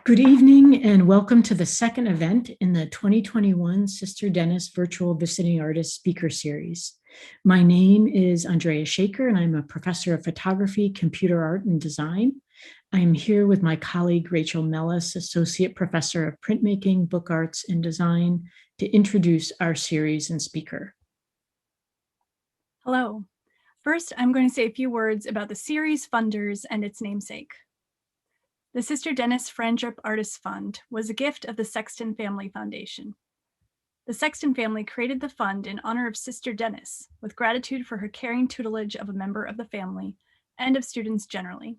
Good evening and welcome to the second event in the 2021 Sister Dennis Virtual Visiting Artist Speaker Series. My name is Andrea Shaker and I'm a professor of photography, computer art, and design. I am here with my colleague Rachel Mellis, Associate Professor of Printmaking, Book Arts, and Design, to introduce our series and speaker. Hello. First, I'm going to say a few words about the series funders and its namesake. The Sister Dennis Friendship Artists Fund was a gift of the Sexton Family Foundation. The Sexton family created the fund in honor of Sister Dennis, with gratitude for her caring tutelage of a member of the family and of students generally.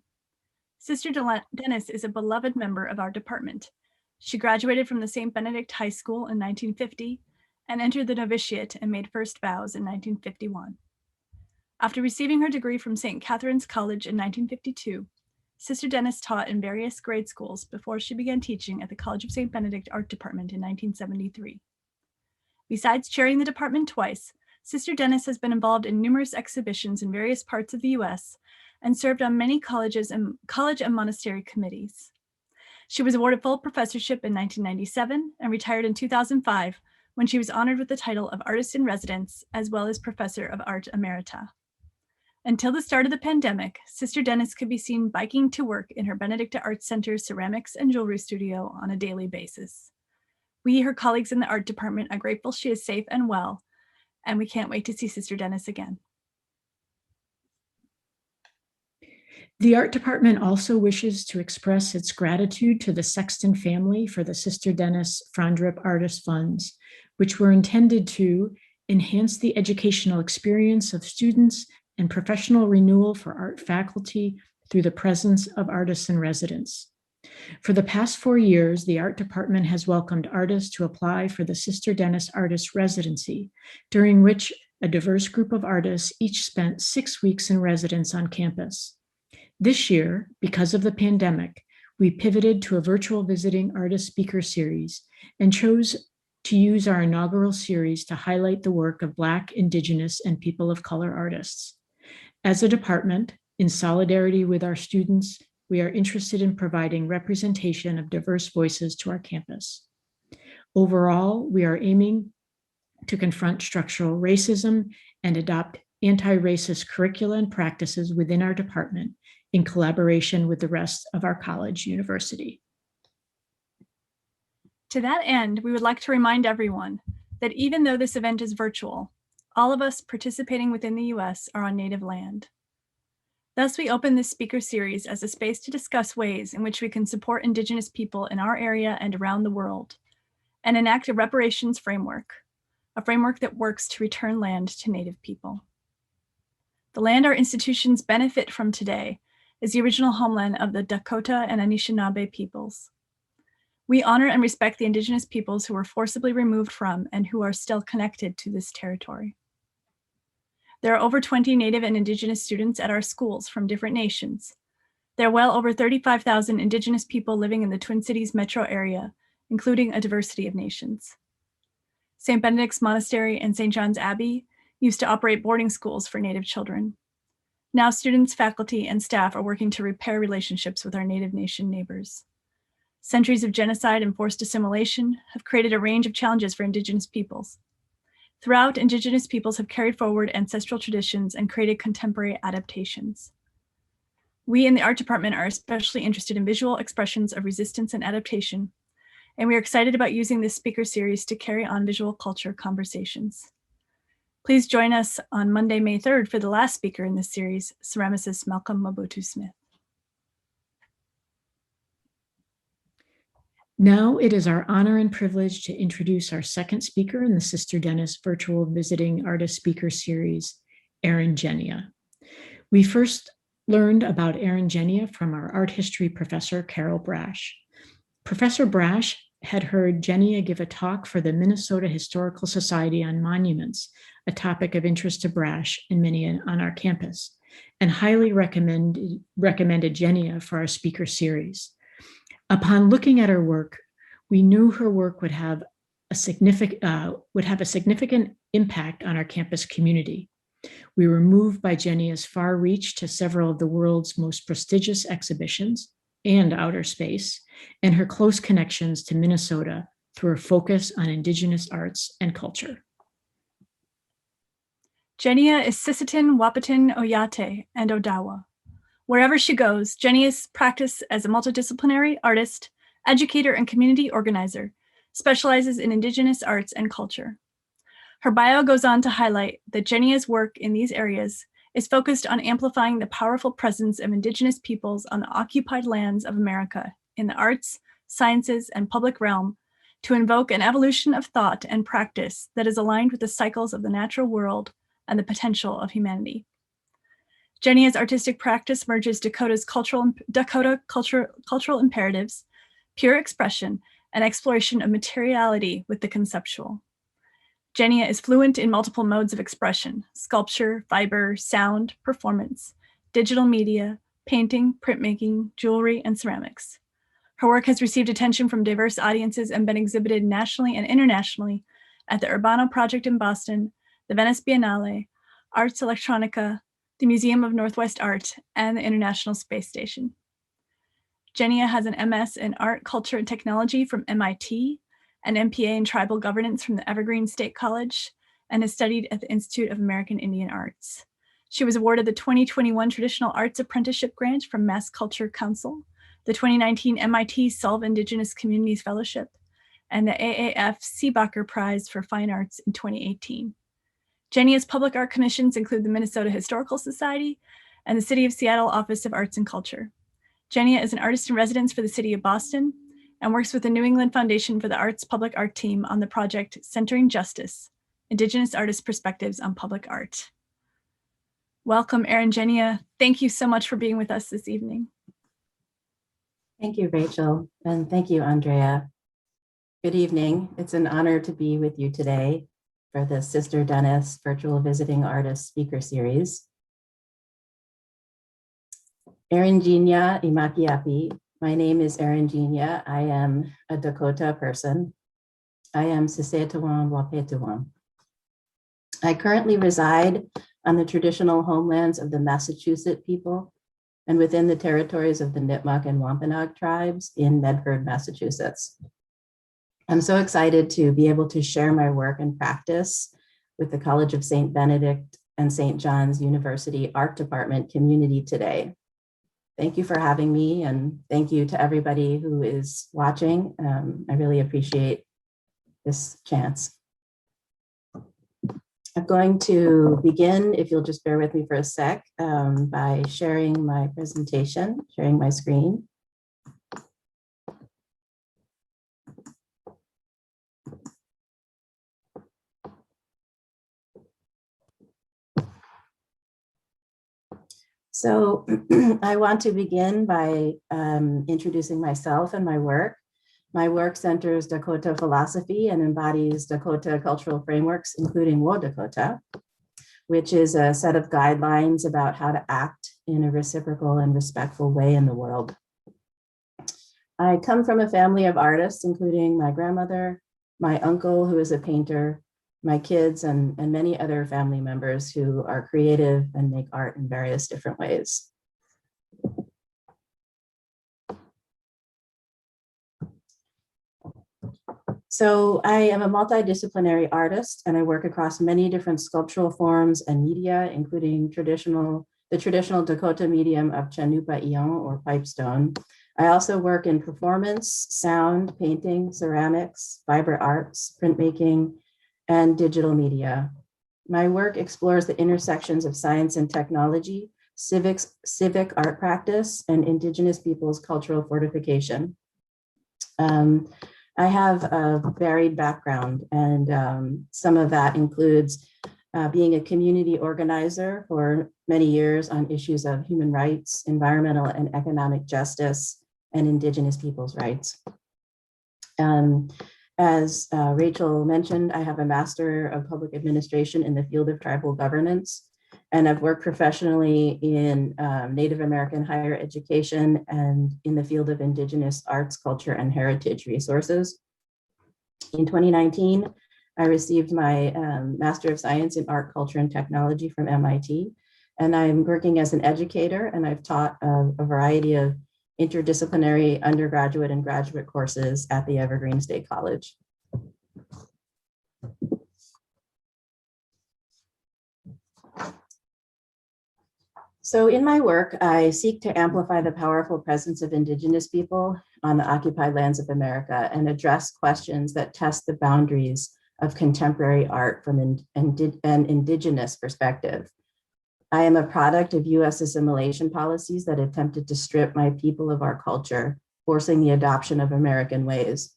Sister Dennis is a beloved member of our department. She graduated from the St. Benedict High School in 1950 and entered the novitiate and made first vows in 1951. After receiving her degree from St. Catherine's College in 1952, Sister Dennis taught in various grade schools before she began teaching at the College of St. Benedict Art Department in 1973. Besides chairing the department twice, Sister Dennis has been involved in numerous exhibitions in various parts of the U.S. and served on many college and monastery committees. She was awarded full professorship in 1997 and retired in 2005 when she was honored with the title of Artist in Residence as well as Professor of Art Emerita. Until the start of the pandemic, Sister Dennis could be seen biking to work in her Benedict Arts Center ceramics and jewelry studio on a daily basis. We, her colleagues in the art department, are grateful she is safe and well, and we can't wait to see Sister Dennis again. The art department also wishes to express its gratitude to the Sexton family for the Sister Dennis Friendship Artist Funds, which were intended to enhance the educational experience of students and professional renewal for art faculty through the presence of artists in residence. For the past 4 years, the art department has welcomed artists to apply for the Sister Dennis Artist Residency, during which a diverse group of artists each spent 6 weeks in residence on campus. This year, because of the pandemic, we pivoted to a virtual visiting artist speaker series and chose to use our inaugural series to highlight the work of Black, Indigenous, and people of color artists. As a department, in solidarity with our students, we are interested in providing representation of diverse voices to our campus. Overall, we are aiming to confront structural racism and adopt anti-racist curricula and practices within our department in collaboration with the rest of our college university. To that end, we would like to remind everyone that even though this event is virtual, all of us participating within the U.S. are on native land. Thus, we open this speaker series as a space to discuss ways in which we can support Indigenous people in our area and around the world, and enact a reparations framework, a framework that works to return land to Native people. The land our institutions benefit from today is the original homeland of the Dakota and Anishinaabe peoples. We honor and respect the Indigenous peoples who were forcibly removed from and who are still connected to this territory. There are over 20 Native and Indigenous students at our schools from different nations. There are well over 35,000 Indigenous people living in the Twin Cities metro area, including a diversity of nations. St. Benedict's Monastery and St. John's Abbey used to operate boarding schools for Native children. Now students, faculty, and staff are working to repair relationships with our Native nation neighbors. Centuries of genocide and forced assimilation have created a range of challenges for Indigenous peoples. Throughout, Indigenous peoples have carried forward ancestral traditions and created contemporary adaptations. We in the art department are especially interested in visual expressions of resistance and adaptation, and we are excited about using this speaker series to carry on visual culture conversations. Please join us on Monday, May 3rd for the last speaker in this series, ceramicist Malcolm Mobutu Smith. Now it is our honor and privilege to introduce our second speaker in the Sister Dennis Virtual Visiting Artist Speaker Series, Erin Genia. We first learned about Erin Genia from our art history professor, Carol Brash. Professor Brash had heard Genia give a talk for the Minnesota Historical Society on monuments, a topic of interest to Brash and many on our campus, and highly recommended Genia for our speaker series. Upon looking at her work, we knew her work would have a significant impact on our campus community. We were moved by Genia's far reach to several of the world's most prestigious exhibitions, and outer space, and her close connections to Minnesota through her focus on Indigenous arts and culture. Genia is Sisseton, Wahpeton, Oyate, and Odawa. Wherever she goes, Genia's practice as a multidisciplinary artist, educator, and community organizer specializes in Indigenous arts and culture. Her bio goes on to highlight that Genia's work in these areas is focused on amplifying the powerful presence of Indigenous peoples on the occupied lands of America in the arts, sciences, and public realm to invoke an evolution of thought and practice that is aligned with the cycles of the natural world and the potential of humanity. Genia's artistic practice merges Dakota's cultural imperatives, pure expression, and exploration of materiality with the conceptual. Genia is fluent in multiple modes of expression: sculpture, fiber, sound, performance, digital media, painting, printmaking, jewelry, and ceramics. Her work has received attention from diverse audiences and been exhibited nationally and internationally at the Urbano Project in Boston, the Venice Biennale, Arts Electronica, the Museum of Northwest Art, and the International Space Station. Genia has an MS in Art, Culture, and Technology from MIT, an MPA in Tribal Governance from the Evergreen State College, and has studied at the Institute of American Indian Arts. She was awarded the 2021 Traditional Arts Apprenticeship Grant from Mass Culture Council, the 2019 MIT Solve Indigenous Communities Fellowship, and the AAF Seebacher Prize for Fine Arts in 2018. Genia's public art commissions include the Minnesota Historical Society and the City of Seattle Office of Arts and Culture. Genia is an artist in residence for the City of Boston and works with the New England Foundation for the Arts Public Art Team on the project Centering Justice, Indigenous Artist Perspectives on Public Art. Welcome, Erin Genia. Thank you so much for being with us this evening. Thank you, Rachel, and thank you, Andrea. Good evening. It's an honor to be with you today for the Sister Dennis Virtual Visiting Artist Speaker Series. Erin Genia Imakiapi. My name is Erin Genia. I am a Dakota person. I am Sisseton Wahpeton. I currently reside on the traditional homelands of the Massachusetts people and within the territories of the Nipmuc and Wampanoag tribes in Medford, Massachusetts. I'm so excited to be able to share my work and practice with the College of St. Benedict and St. John's University Art Department community today. Thank you for having me, and thank you to everybody who is watching. I really appreciate this chance. I'm going to begin, if you'll just bear with me for a sec, by sharing my presentation, sharing my screen. So I want to begin by introducing myself and my work. My work centers Dakota philosophy and embodies Dakota cultural frameworks, including Wo Dakota, which is a set of guidelines about how to act in a reciprocal and respectful way in the world. I come from a family of artists, including my grandmother, my uncle, who is a painter, my kids, and many other family members who are creative and make art in various different ways. So I am a multidisciplinary artist, and I work across many different sculptural forms and media, including the traditional Dakota medium of chanupa ion, or pipestone. I also work in performance, sound, painting, ceramics, fiber arts, printmaking, and digital media. My work explores the intersections of science and technology, civic art practice, and Indigenous peoples' cultural fortification. I have a varied background, and some of that includes being a community organizer for many years on issues of human rights, environmental and economic justice, and Indigenous peoples' rights. As Rachel mentioned, I have a Master of Public Administration in the field of tribal governance, and I've worked professionally in Native American higher education and in the field of Indigenous arts, culture, and heritage resources. In 2019, I received my Master of Science in Art, Culture, and Technology from MIT, and I'm working as an educator, and I've taught a variety of interdisciplinary undergraduate and graduate courses at the Evergreen State College. So in my work, I seek to amplify the powerful presence of Indigenous people on the occupied lands of America and address questions that test the boundaries of contemporary art from an Indigenous perspective. I am a product of US assimilation policies that attempted to strip my people of our culture, forcing the adoption of American ways.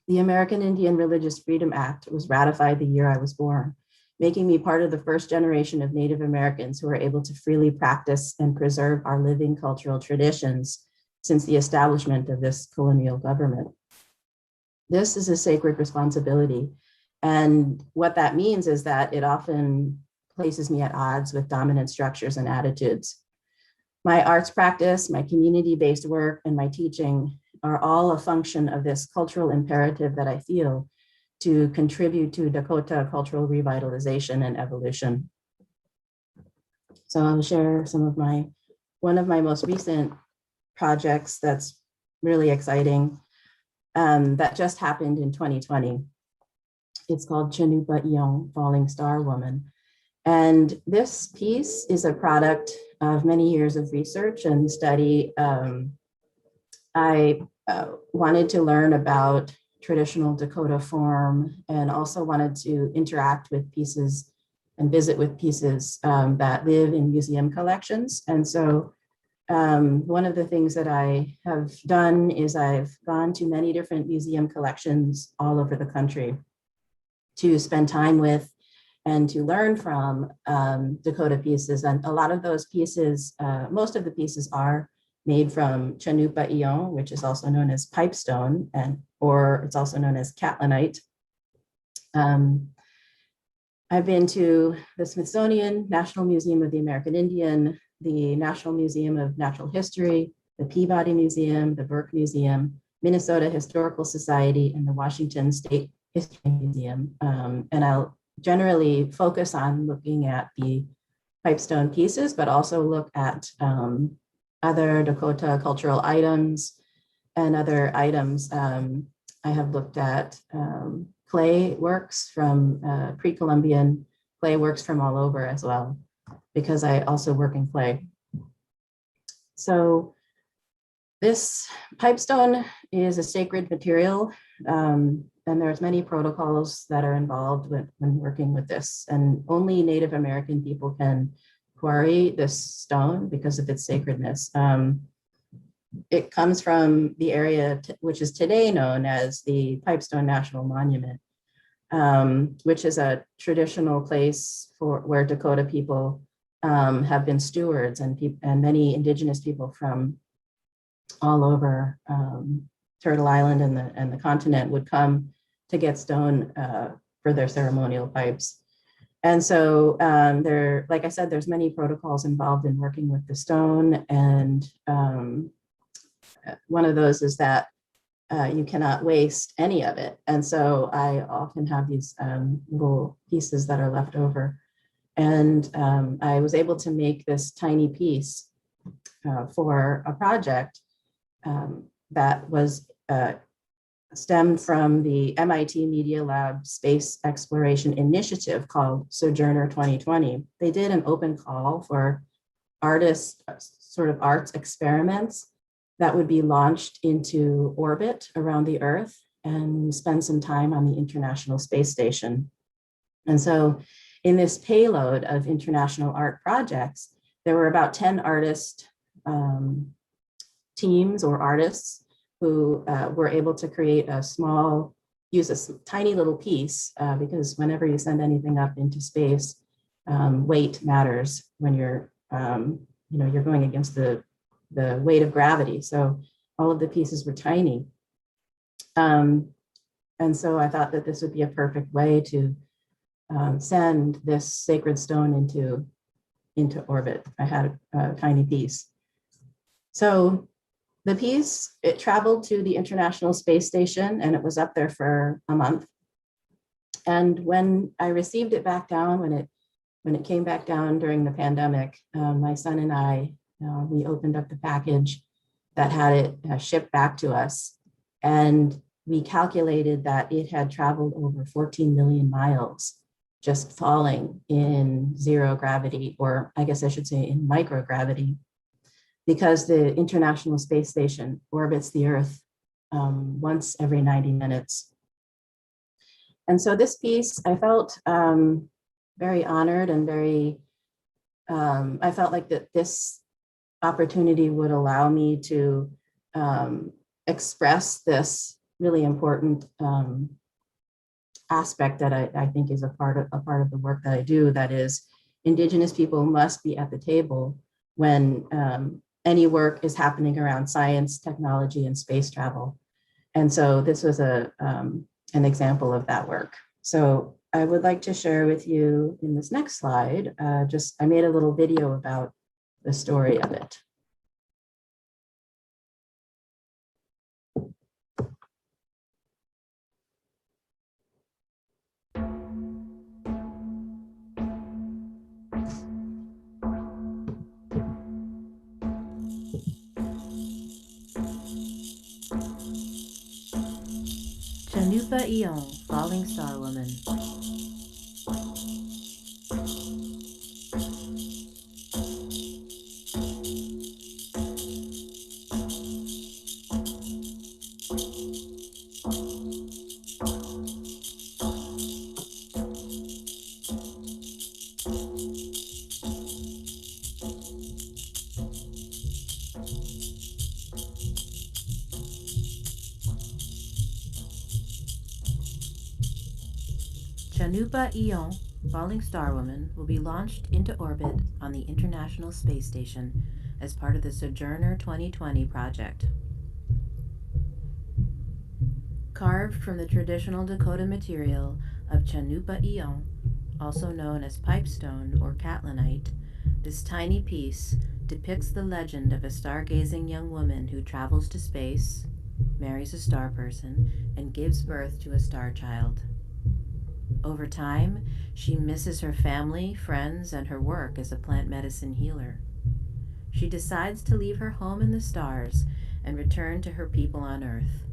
The American Indian Religious Freedom Act was ratified the year I was born, making me part of the first generation of Native Americans who are able to freely practice and preserve our living cultural traditions since the establishment of this colonial government. This is a sacred responsibility. And what that means is that it often places me at odds with dominant structures and attitudes. My arts practice, my community-based work, and my teaching are all a function of this cultural imperative that I feel to contribute to Dakota cultural revitalization and evolution. So I'll share one of my most recent projects that's really exciting that just happened in 2020. It's called Chanupa Iong, Falling Star Woman. And this piece is a product of many years of research and study. I wanted to learn about traditional Dakota form and also wanted to interact with pieces and visit with pieces that live in museum collections. And so one of the things that I have done is I've gone to many different museum collections all over the country to spend time with and to learn from Dakota pieces. And a lot of those pieces, most of the pieces are made from Chanupa Iong, which is also known as pipestone, or it's also known as catlinite. I've been to the Smithsonian, National Museum of the American Indian, the National Museum of Natural History, the Peabody Museum, the Burke Museum, Minnesota Historical Society, and the Washington State History Museum. And I'll generally focus on looking at the pipestone pieces, but also look at other Dakota cultural items and other items. I have looked at clay works from pre-Columbian clay works from all over as well, because I also work in clay. So this pipestone is a sacred material, and there's many protocols that are involved when working with this, and only Native American people can quarry this stone because of its sacredness. It comes from the area which is today known as the Pipestone National Monument, which is a traditional place where Dakota people have been stewards, and many Indigenous people from all over Turtle Island and the continent would come to get stone for their ceremonial pipes. And so like I said, there's many protocols involved in working with the stone. And one of those is that you cannot waste any of it. And so I often have these little pieces that are left over. And I was able to make this tiny piece for a project that was stemmed from the MIT Media Lab Space Exploration Initiative called Sojourner 2020. They did an open call for artists, sort of arts experiments that would be launched into orbit around the Earth and spend some time on the International Space Station. And so in this payload of international art projects, there were about 10 artist teams or artists who were able to create use a tiny little piece, because whenever you send anything up into space, weight matters when you're going against the weight of gravity. So all of the pieces were tiny. And so I thought that this would be a perfect way to send this sacred stone into orbit. I had a tiny piece. So the piece, it traveled to the International Space Station and it was up there for a month. And when I received it back down, when it came back down during the pandemic, my son and I, we opened up the package that had it shipped back to us. And we calculated that it had traveled over 14 million miles just falling in zero gravity, or I guess I should say in microgravity, because the International Space Station orbits the Earth once every 90 minutes. And so this piece, I felt very honored and very, I felt like that this opportunity would allow me to express this really important aspect that I think is a part of the work that I do. That is, Indigenous people must be at the table when any work is happening around science, technology, and space travel. And so this was an example of that work. So I would like to share with you in this next slide, I made a little video about the story of it. Chanupa Ion, Falling Star Woman. Chanupa Ion, Falling Star Woman, will be launched into orbit on the International Space Station as part of the Sojourner 2020 project. Carved from the traditional Dakota material of Chanupa Ion, also known as pipestone or catlinite, this tiny piece depicts the legend of a stargazing young woman who travels to space, marries a star person, and gives birth to a star child. Over time, she misses her family, friends, and her work as a plant medicine healer. She decides to leave her home in the stars and return to her people on Earth.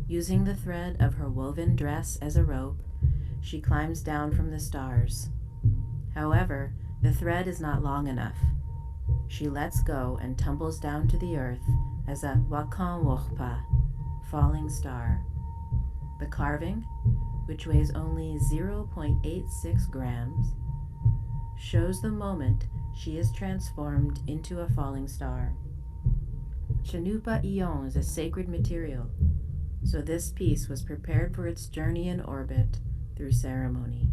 Using the thread of her woven dress as a rope, she climbs down from the stars. However, the thread is not long enough. She lets go and tumbles down to the earth as a wakan wokpa, falling star. The carving, which weighs only 0.86 grams, shows the moment she is transformed into a falling star. Chanupa Ion is a sacred material, so this piece was prepared for its journey in orbit through ceremony.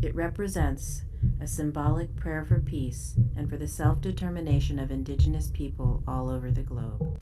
It represents a symbolic prayer for peace and for the self-determination of Indigenous people all over the globe.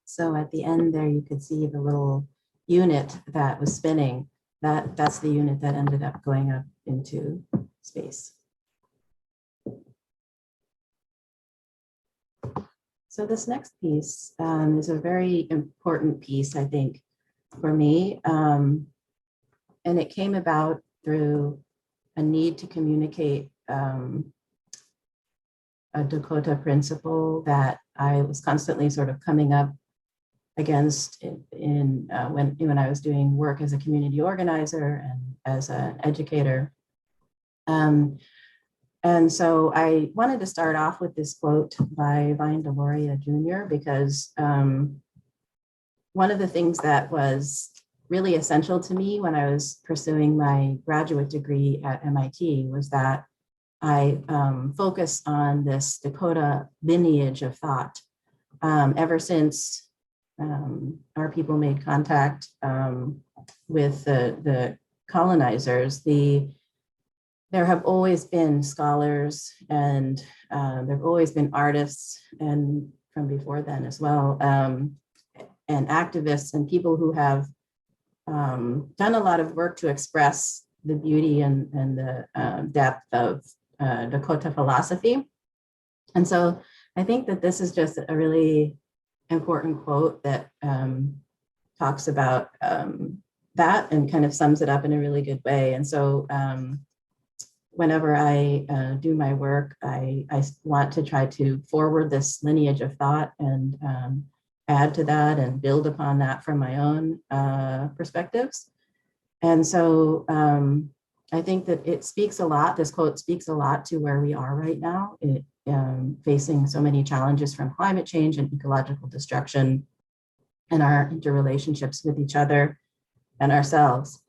So at the end there, you could see the little unit that was spinning. That's the unit that ended up going up into space. So this next piece is a very important piece, I think, for me. And it came about through a need to communicate a Dakota principle that I was constantly sort of coming up against when I was doing work as a community organizer and as an educator. And so I wanted to start off with this quote by Vine Deloria Jr. because one of the things that was really essential to me when I was pursuing my graduate degree at MIT was that I focus on this Dakota lineage of thought. Ever since our people made contact with the colonizers, there have always been scholars and there have always been artists, and from before then as well, and activists and people who have done a lot of work to express the beauty and the depth of Dakota philosophy. And so I think that this is just a really important quote that talks about that and kind of sums it up in a really good way. And so whenever I do my work, I want to try to forward this lineage of thought and add to that and build upon that from my own perspectives. And so I think that it speaks a lot, this quote speaks a lot to where we are right now, facing so many challenges from climate change and ecological destruction and our interrelationships with each other and ourselves.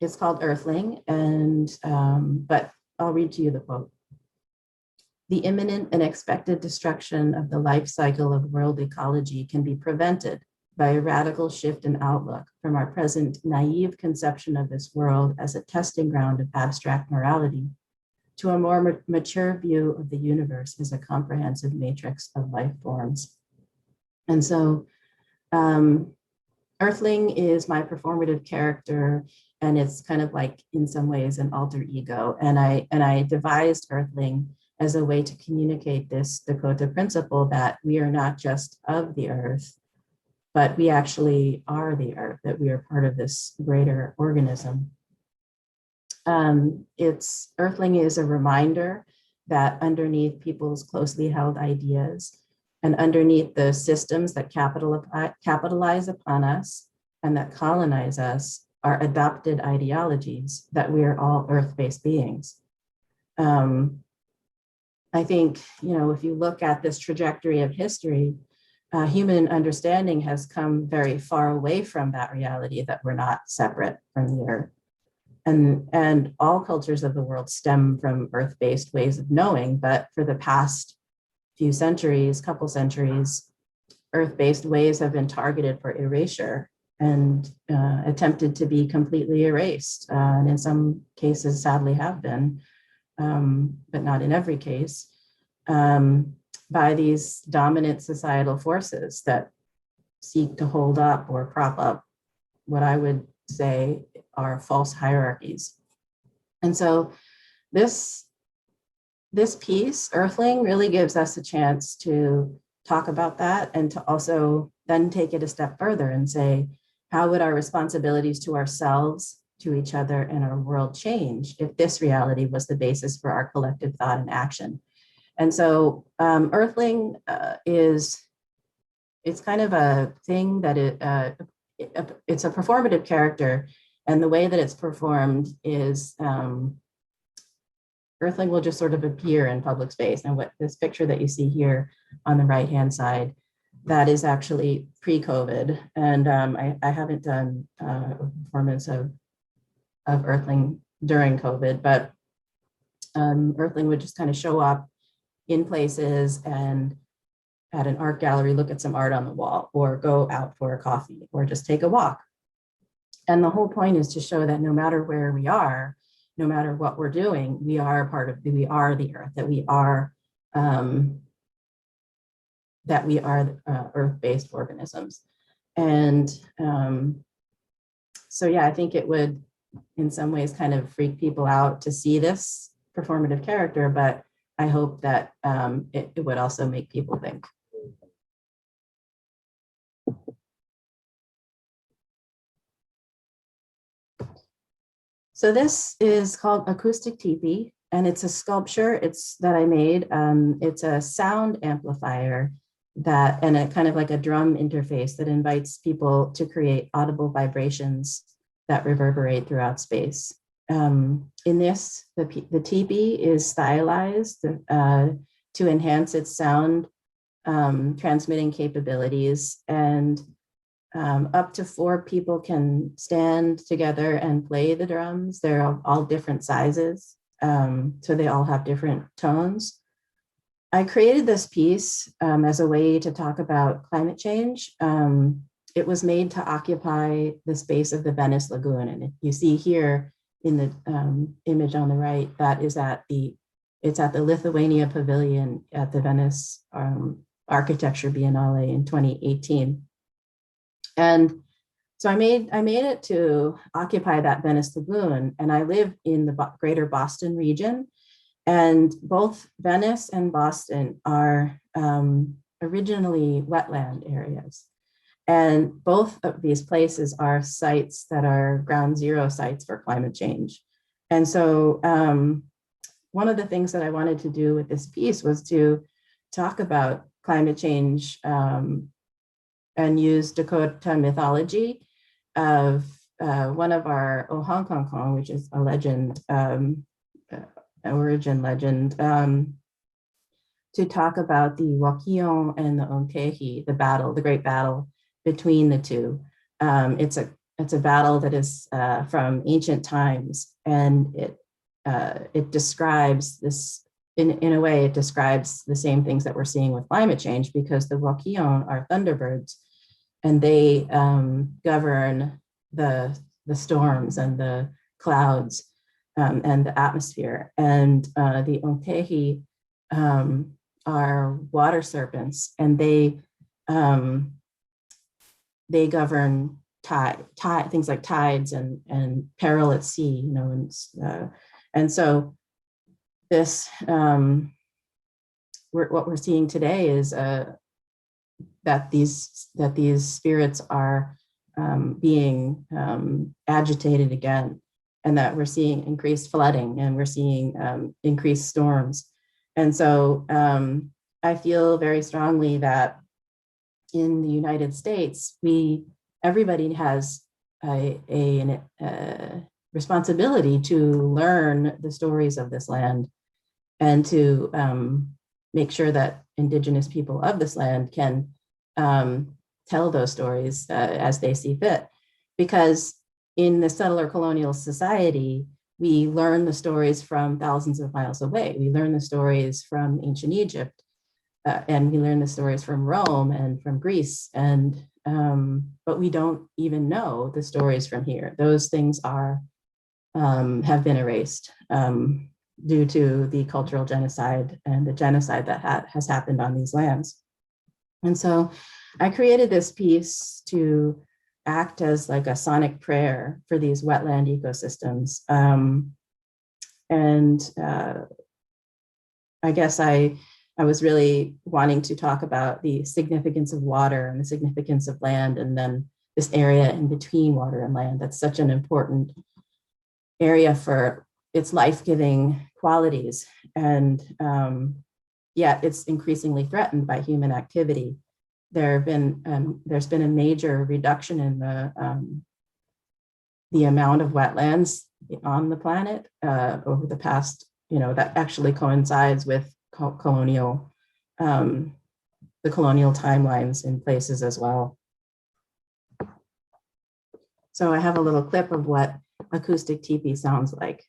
It's called Earthling, and but I'll read to you the quote. The imminent and expected destruction of the life cycle of world ecology can be prevented by a radical shift in outlook from our present naive conception of this world as a testing ground of abstract morality to a more mature view of the universe as a comprehensive matrix of life forms. And so Earthling is my performative character, and it's kind of like in some ways an alter ego. And I devised Earthling as a way to communicate this Dakota principle that we are not just of the earth, but we actually are the earth, that we are part of this greater organism. Earthling is a reminder that underneath people's closely held ideas and underneath the systems that capitalize upon us and that colonize us are adopted ideologies that we are all earth-based beings. I think, if you look at this trajectory of history, human understanding has come very far away from that reality that we're not separate from the earth. And all cultures of the world stem from earth-based ways of knowing, but for the past few centuries, couple centuries, earth-based ways have been targeted for erasure and attempted to be completely erased. And in some cases, sadly have been, but not in every case, by these dominant societal forces that seek to hold up or prop up what I would say are false hierarchies. And so this piece, Earthling, really gives us a chance to talk about that and to also then take it a step further and say, how would our responsibilities to ourselves, to each other, and our world change if this reality was the basis for our collective thought and action? And so Earthling it's kind of a thing that it's a performative character, and the way that it's performed is Earthling will just sort of appear in public space. And what this picture that you see here on the right-hand side, that is actually pre-COVID. And I haven't done a performance of Earthling during COVID, but Earthling would just kind of show up in places and at an art gallery, look at some art on the wall, or go out for a coffee, or just take a walk. And the whole point is to show that no matter where we are, no matter what we're doing, we are the earth, that we are earth-based organisms. And so, yeah, I think it would, in some ways, kind of freak people out to see this performative character, but I hope that it would also make people think. So this is called Acoustic Teepee, And it's a sculpture that I made. It's a sound amplifier and a kind of like a drum interface that invites people to create audible vibrations that reverberate throughout space. In this, the teepee is stylized to enhance its sound transmitting capabilities, and up to 4 people can stand together and play the drums. They're all different sizes, so they all have different tones. I created this piece as a way to talk about climate change. It was made to occupy the space of the Venice Lagoon, and you see here in the image on the right, it's at the Lithuania Pavilion at the Venice Architecture Biennale in 2018. And so I made it to occupy that Venice Lagoon, and I live in the greater Boston region. And both Venice and Boston are originally wetland areas. And both of these places are sites that are ground zero sites for climate change. And so one of the things that I wanted to do with this piece was to talk about climate change and use Dakota mythology of one of our Ohankonkon, which is a legend, origin legend, to talk about the Wakion and the Onkehi, the great battle between the two. It's a battle that is from ancient times, and it describes this, in a way, it describes the same things that we're seeing with climate change, because the Wakion are thunderbirds, and they govern the storms and the clouds and the atmosphere. And the Onkehi are water serpents, and they govern things like tides and peril at sea, and so this what we're seeing today is that these spirits are being agitated again, and that we're seeing increased flooding, and we're seeing increased storms. And so I feel very strongly that in the United States, everybody has a responsibility to learn the stories of this land, and to make sure that Indigenous people of this land can tell those stories as they see fit. Because in the settler colonial society, we learn the stories from thousands of miles away. We learn the stories from ancient Egypt, and we learn the stories from Rome and from Greece, but we don't even know the stories from here. Those things have been erased due to the cultural genocide and the genocide that has happened on these lands. And so I created this piece to act as like a sonic prayer for these wetland ecosystems. I guess I was really wanting to talk about the significance of water and the significance of land, and then this area in between water and land that's such an important area for its life-giving qualities. And yet it's increasingly threatened by human activity. There's been a major reduction in the amount of wetlands on the planet over the past, that actually coincides with colonial, the colonial timelines in places as well. So I have a little clip of what acoustic teepee sounds like.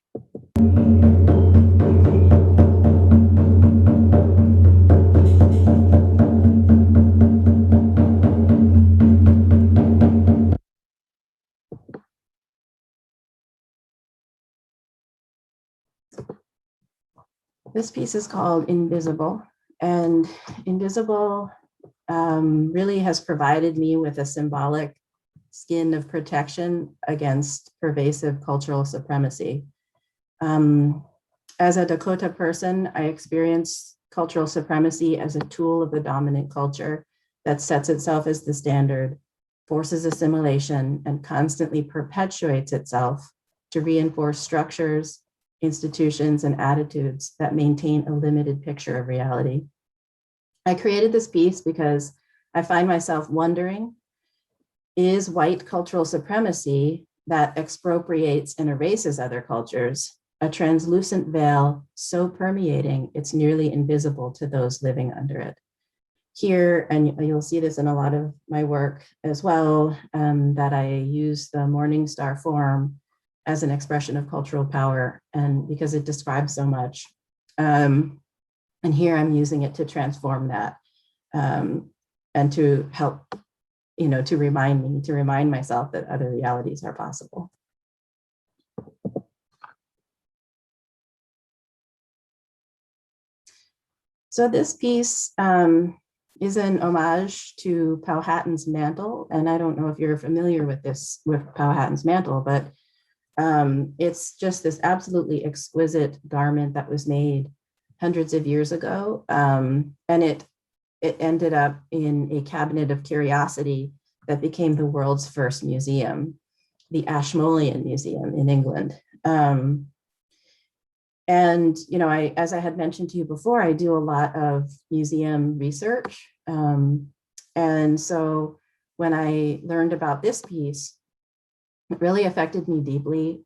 This piece is called Invisible, and Invisible really has provided me with a symbolic skin of protection against pervasive cultural supremacy. As a Dakota person, I experience cultural supremacy as a tool of the dominant culture that sets itself as the standard, forces assimilation, and constantly perpetuates itself to reinforce structures institutions, and attitudes that maintain a limited picture of reality. I created this piece because I find myself wondering, is white cultural supremacy that expropriates and erases other cultures a translucent veil so permeating it's nearly invisible to those living under it? Here, and you'll see this in a lot of my work as well, that I use the Morning Star form as an expression of cultural power, and because it describes so much. And here I'm using it to transform that, and to help, to remind myself that other realities are possible. So this piece is an homage to Powhatan's Mantle. And I don't know if you're familiar with Powhatan's Mantle, but it's just this absolutely exquisite garment that was made hundreds of years ago. And it ended up in a cabinet of curiosity that became the world's first museum, the Ashmolean Museum in England. And, as I had mentioned to you before, I do a lot of museum research. And so when I learned about this piece, it really affected me deeply,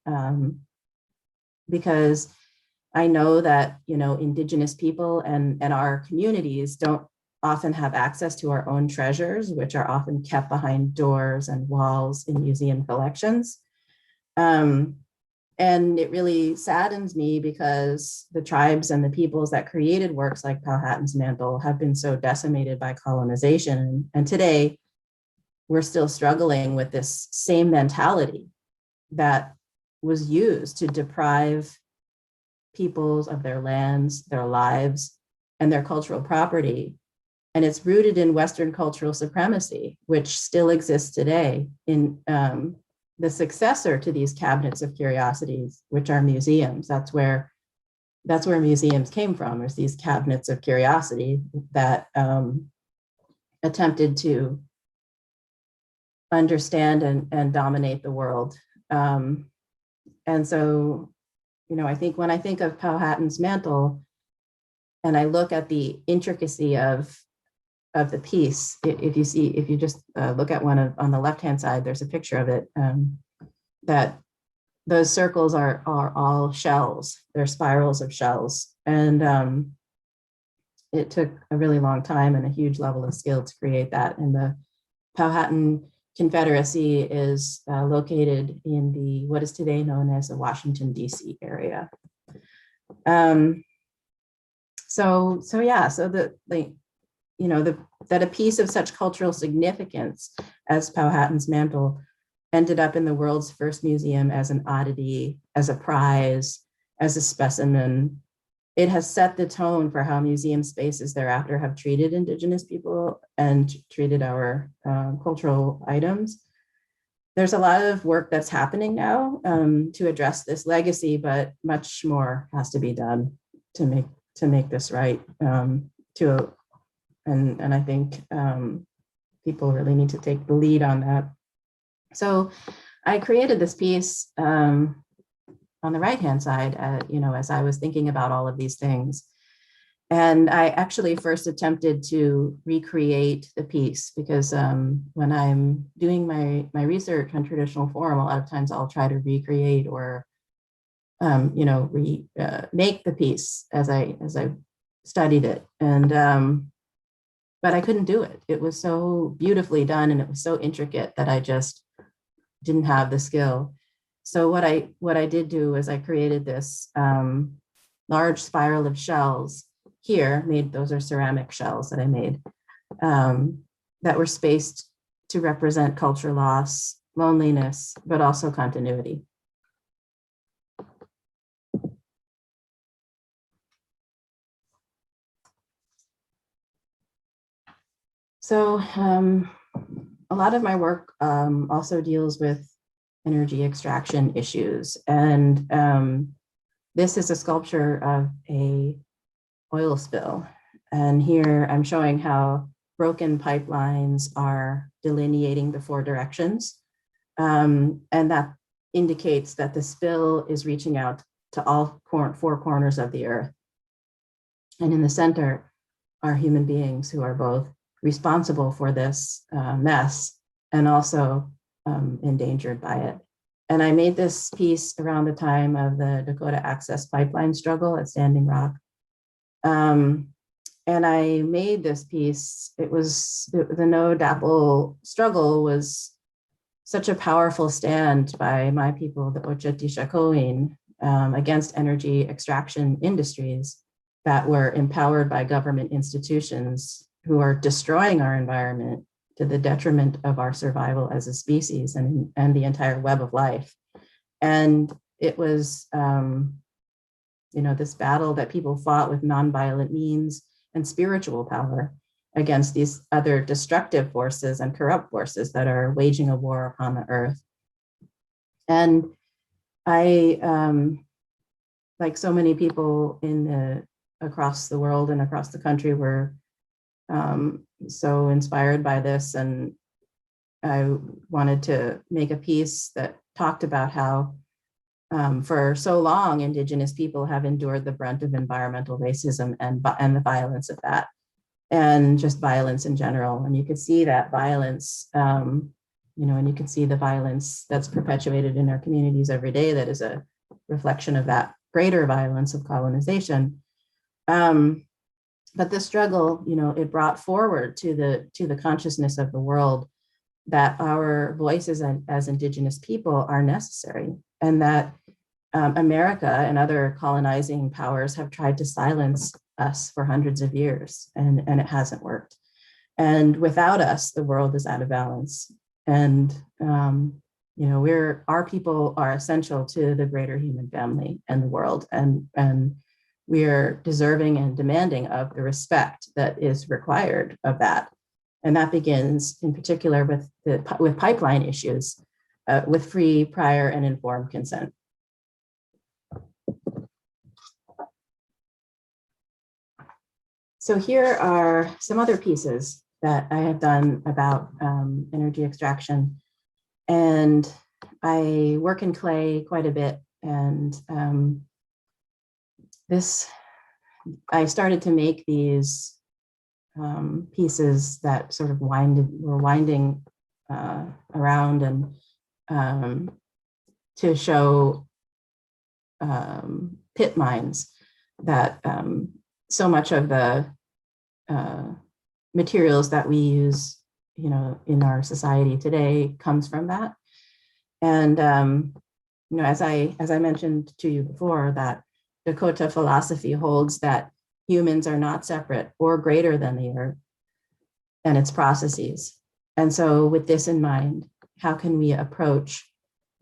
because I know that, Indigenous people and our communities don't often have access to our own treasures, which are often kept behind doors and walls in museum collections. And it really saddens me because the tribes and the peoples that created works like Powhatan's Mantle have been so decimated by colonization. And today, we're still struggling with this same mentality that was used to deprive peoples of their lands, their lives, and their cultural property. And it's rooted in Western cultural supremacy, which still exists today in the successor to these cabinets of curiosities, which are museums. That's where museums came from, is these cabinets of curiosity that attempted to understand and dominate the world. And so, I think when I think of Powhatan's Mantle, and I look at the intricacy of the piece, if you just look at one on the left-hand side, there's a picture of it, that those circles are all shells. They're spirals of shells. And it took a really long time and a huge level of skill to create that. And the Powhatan Confederacy is located in what is today known as the Washington, D.C. area. That a piece of such cultural significance as Powhatan's Mantle ended up in the world's first museum as an oddity, as a prize, as a specimen. It has set the tone for how museum spaces thereafter have treated Indigenous people and treated our cultural items. There's a lot of work that's happening now to address this legacy, but much more has to be done to make this right. And I think people really need to take the lead on that. So I created this piece on the right-hand side, as I was thinking about all of these things. And I actually first attempted to recreate the piece because when I'm doing my research on traditional form, a lot of times I'll try to recreate or make the piece as I studied it. And but I couldn't do it. It was so beautifully done and it was so intricate that I just didn't have the skill. So what I did do is I created this large spiral of shells here. Those are ceramic shells that I made that were spaced to represent culture loss, loneliness, but also continuity. So a lot of my work also deals with energy extraction issues. And this is a sculpture of a oil spill. And here I'm showing how broken pipelines are delineating the four directions. And that indicates that the spill is reaching out to all four corners of the earth. And in the center are human beings who are both responsible for this mess and also endangered by it. And I made this piece around the time of the Dakota Access Pipeline struggle at Standing Rock. And I made this piece, the No DAPL struggle was such a powerful stand by my people, the Oceti against energy extraction industries that were empowered by government institutions who are destroying our environment to the detriment of our survival as a species and the entire web of life. And it was, this battle that people fought with nonviolent means and spiritual power against these other destructive forces and corrupt forces that are waging a war upon the earth. And I, like so many people across the world and across the country, were so inspired by this. And I wanted to make a piece that talked about how for so long, Indigenous people have endured the brunt of environmental racism and the violence of that, and just violence in general. And you could see that violence, and you can see the violence that's perpetuated in our communities every day that is a reflection of that greater violence of colonization. But this struggle, it brought forward to the consciousness of the world that our voices as Indigenous people are necessary, and that America and other colonizing powers have tried to silence us for hundreds of years, and it hasn't worked. And without us, the world is out of balance. And our people are essential to the greater human family and the world, and we're deserving and demanding of the respect that is required of that. And that begins in particular with pipeline issues, with free, prior, and informed consent. So here are some other pieces that I have done about energy extraction. And I work in clay quite a bit. And I started to make these pieces that sort of were winding around, and to show pit mines that so much of the materials that we use, in our society today comes from that. And as I mentioned to you before, that Dakota philosophy holds that humans are not separate or greater than the earth and its processes. And so with this in mind, how can we approach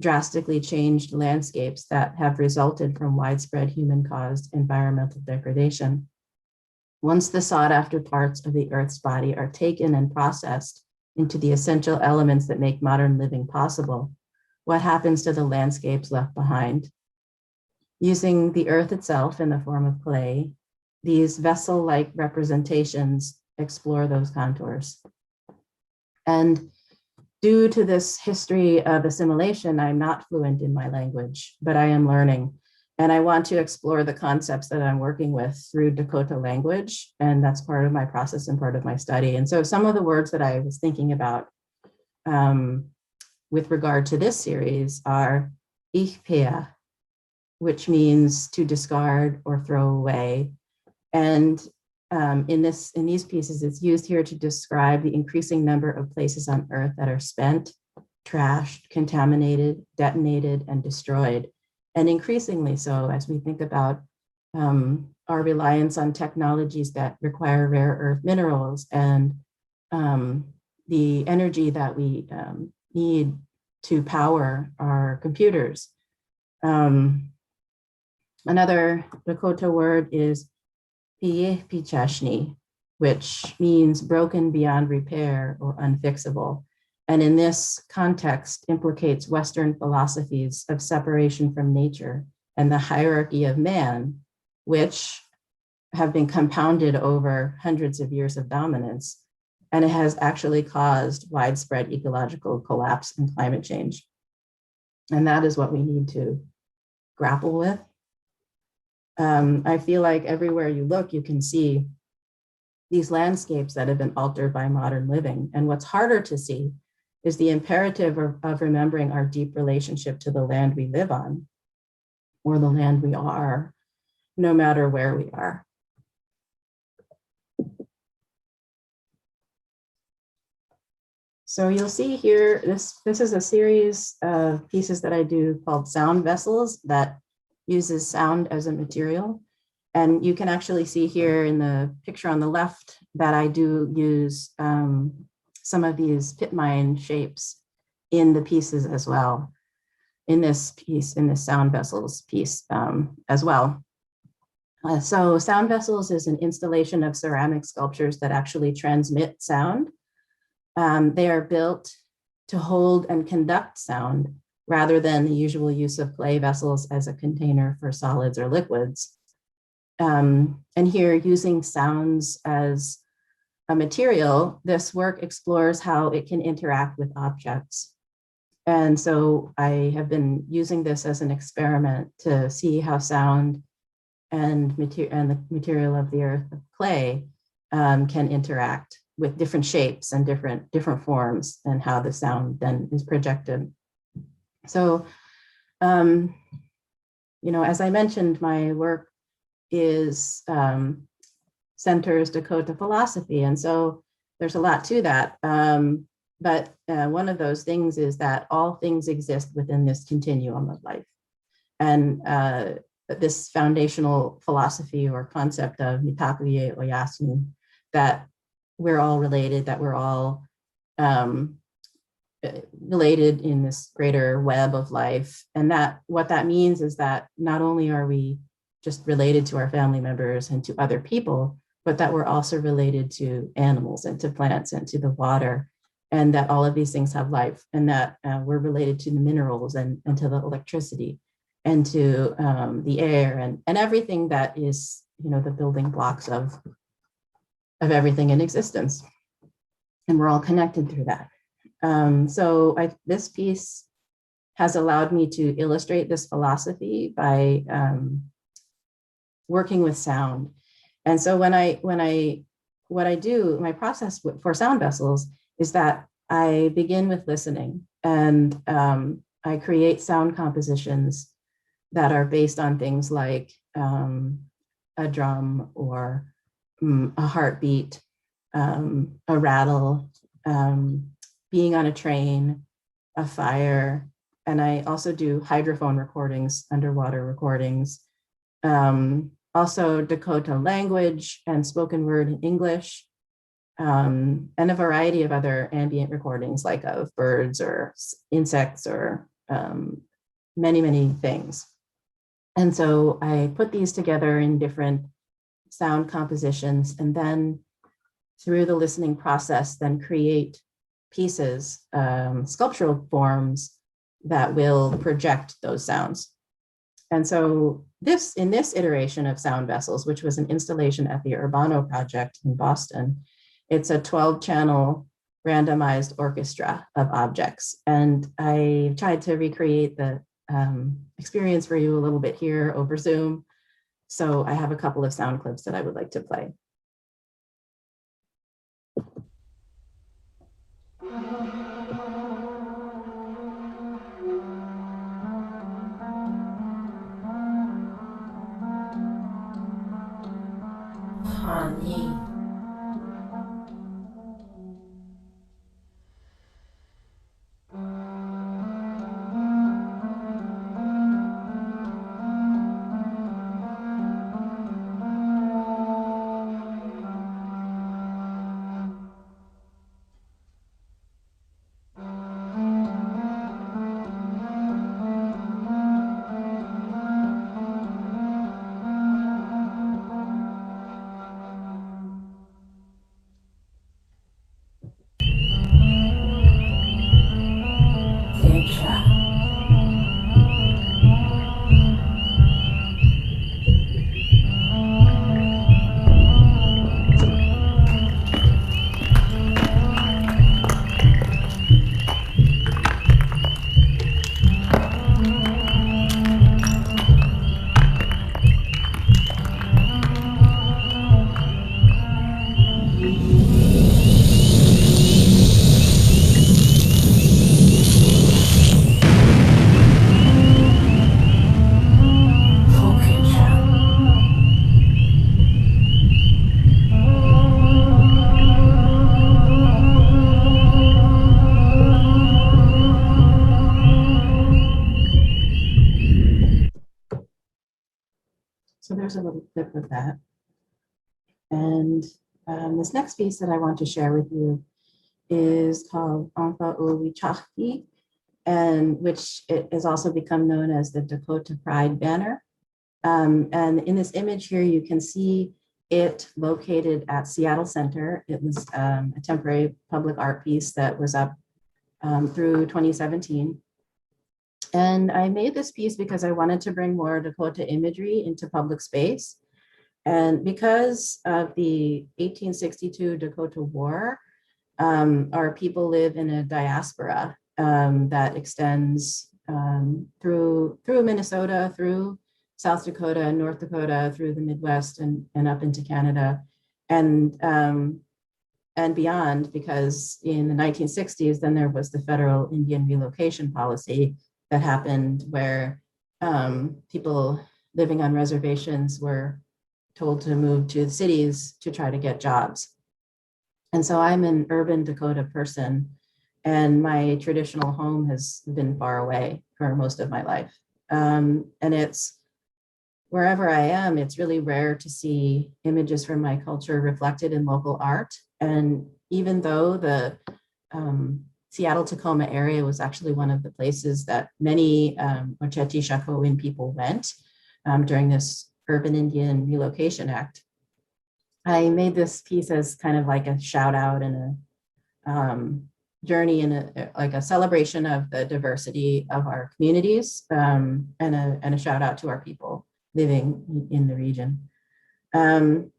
drastically changed landscapes that have resulted from widespread human-caused environmental degradation? Once the sought-after parts of the Earth's body are taken and processed into the essential elements that make modern living possible, what happens to the landscapes left behind? Using the earth itself in the form of clay, these vessel-like representations explore those contours. And due to this history of assimilation, I'm not fluent in my language, but I am learning. And I want to explore the concepts that I'm working with through Dakota language. And that's part of my process and part of my study. And so some of the words that I was thinking about with regard to this series are ihpea, which means to discard or throw away. And in these pieces, it's used here to describe the increasing number of places on Earth that are spent, trashed, contaminated, detonated, and destroyed. And increasingly so as we think about our reliance on technologies that require rare earth minerals and the energy that we need to power our computers. Another Dakota word is pichashni, which means broken beyond repair or unfixable. And in this context implicates Western philosophies of separation from nature and the hierarchy of man, which have been compounded over hundreds of years of dominance. And it has actually caused widespread ecological collapse and climate change. And that is what we need to grapple with I feel like everywhere you look, you can see these landscapes that have been altered by modern living. And what's harder to see is the imperative of remembering our deep relationship to the land we live on, or the land we are, no matter where we are. So you'll see here, this is a series of pieces that I do called sound vessels that uses sound as a material. And you can actually see here in the picture on the left that I do use some of these pit mine shapes in the pieces as well, in this piece, in this sound vessels piece as well. So sound vessels is an installation of ceramic sculptures that actually transmit sound. They are built to hold and conduct sound rather than the usual use of clay vessels as a container for solids or liquids. And here, using sounds as a material, this work explores how it can interact with objects. And so I have been using this as an experiment to see how sound and the material of the earth of clay can interact with different shapes and different forms, and how the sound then is projected. So, as I mentioned, my work centers Dakota philosophy. And so there's a lot to that. But one of those things is that all things exist within this continuum of life. And this foundational philosophy or concept of mitakuye oyasumi, that we're all related, that we're all related in this greater web of life. And that what that means is that not only are we just related to our family members and to other people, but that we're also related to animals and to plants and to the water, and that all of these things have life, and that we're related to the minerals and to the electricity and to the air and everything that is, the building blocks of everything in existence. And we're all connected through that. This piece has allowed me to illustrate this philosophy by working with sound. And so what I do, my process for sound vessels is that I begin with listening, and I create sound compositions that are based on things like a drum or a heartbeat, a rattle, being on a train, a fire. And I also do hydrophone recordings, underwater recordings, also Dakota language and spoken word English, and a variety of other ambient recordings, like of birds or insects or many, many things. And so I put these together in different sound compositions, and then through the listening process, then create pieces, sculptural forms that will project those sounds. And so in this iteration of Sound Vessels, which was an installation at the Urbano Project in Boston, it's a 12-channel randomized orchestra of objects. And I tried to recreate the experience for you a little bit here over Zoom. So I have a couple of sound clips that I would like to play. Honey. there's a little clip of that. And this next piece that I want to share with you is called Anfa Uwichaki, and which it has also become known as the Dakota Pride banner. And in this image here, you can see it located at Seattle Center. It was a temporary public art piece that was up through 2017. And I made this piece because I wanted to bring more Dakota imagery into public space. And because of the 1862 Dakota War, our people live in a diaspora that extends through Minnesota, through South Dakota, North Dakota, through the Midwest, and up into Canada, and beyond, because in the 1960s, then there was the federal Indian relocation policy that happened where people living on reservations were told to move to the cities to try to get jobs. And so I'm an urban Dakota person, and my traditional home has been far away for most of my life. And it's wherever I am, it's really rare to see images from my culture reflected in local art. And even though the Seattle-Tacoma area was actually one of the places that many Oceti Sakowin people went during this Urban Indian Relocation Act, I made this piece as kind of like a shout out and a journey and like a celebration of the diversity of our communities, and a shout out to our people living in the region.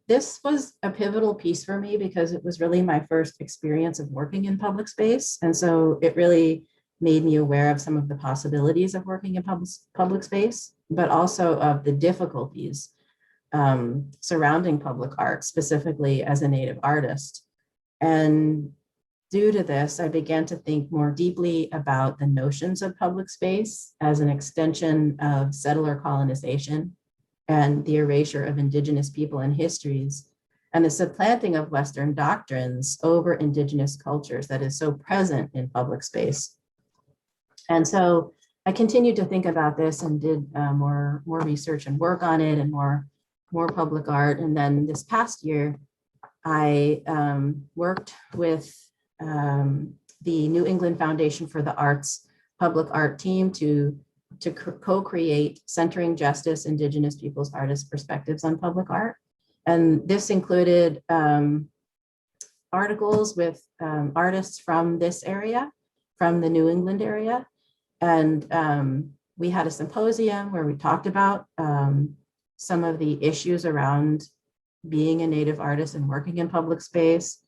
This was a pivotal piece for me because it was really my first experience of working in public space. And so it really made me aware of some of the possibilities of working in public space, but also of the difficulties surrounding public art, specifically as a Native artist. And due to this, I began to think more deeply about the notions of public space as an extension of settler colonization and the erasure of Indigenous people and histories, and the supplanting of Western doctrines over Indigenous cultures that is so present in public space. And so I continued to think about this and did more research and work on it, and more public art. And then this past year, I worked with the New England Foundation for the Arts public art team to co-create Centering Justice, Indigenous Peoples Artists' Perspectives on Public Art. And this included articles with artists from this area, from the New England area. And we had a symposium where we talked about some of the issues around being a Native artist and working in public space.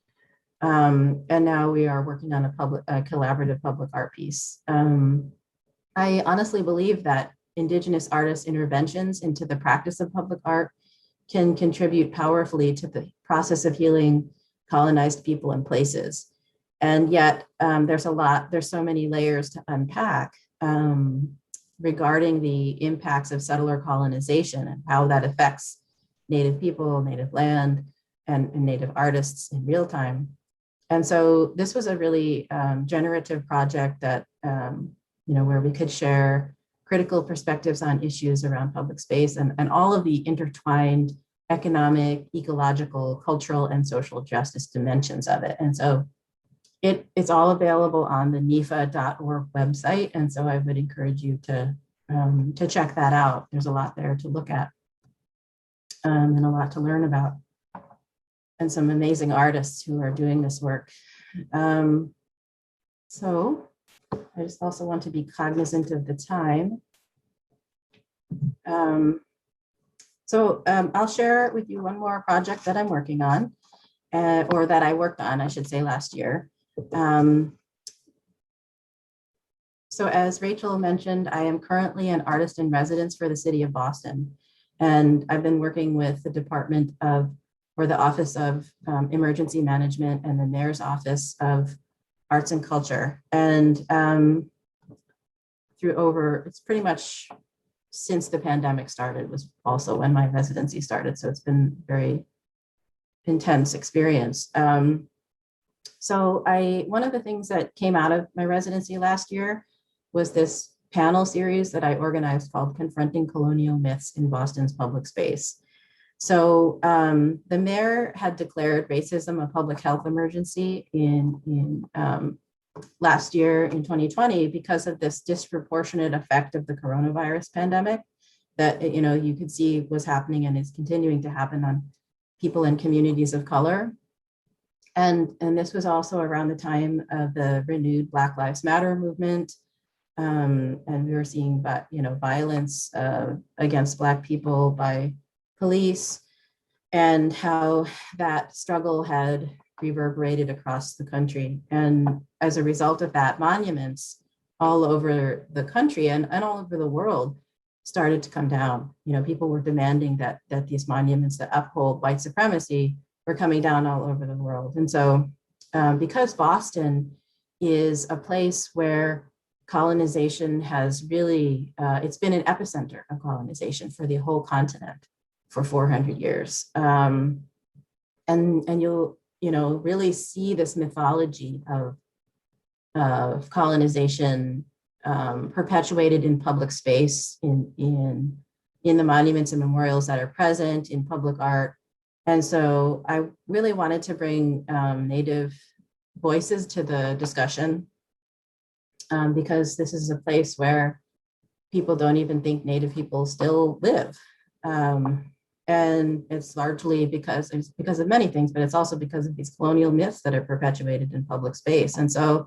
And now we are working on a collaborative public art piece. I honestly believe that Indigenous artists' interventions into the practice of public art can contribute powerfully to the process of healing colonized people and places. And yet there's so many layers to unpack regarding the impacts of settler colonization and how that affects Native people, Native land, and Native artists in real time. And so this was a really generative project that where we could share critical perspectives on issues around public space and all of the intertwined economic, ecological, cultural, and social justice dimensions of it. And so it's all available on the NEFA.org website. And so I would encourage you to check that out. There's a lot there to look at and a lot to learn about, and some amazing artists who are doing this work. So I just also want to be cognizant of the time. I'll share with you one more project that I'm working on, or that I worked on, I should say, last year. So as Rachel mentioned, I am currently an artist in residence for the city of Boston. And I've been working with the the Office of Emergency Management and the Mayor's Office of Arts and Culture. And it's pretty much since the pandemic started was also when my residency started. So it's been very intense experience. One of the things that came out of my residency last year was this panel series that I organized called Confronting Colonial Myths in Boston's Public Space. So the mayor had declared racism a public health emergency in last year in 2020 because of this disproportionate effect of the coronavirus pandemic that you could see was happening and is continuing to happen on people in communities of color. And this was also around the time of the renewed Black Lives Matter movement. And we were seeing violence against Black people by police, and how that struggle had reverberated across the country. And as a result of that, monuments all over the country and all over the world started to come down. People were demanding that these monuments that uphold white supremacy were coming down all over the world. And so because Boston is a place where colonization has really, it's been an epicenter of colonization for the whole continent for 400 years. And you'll really see this mythology of colonization perpetuated in public space, in the monuments and memorials that are present, in public art. And so I really wanted to bring Native voices to the discussion because this is a place where people don't even think Native people still live. And it's largely because of many things, but it's also because of these colonial myths that are perpetuated in public space. And so,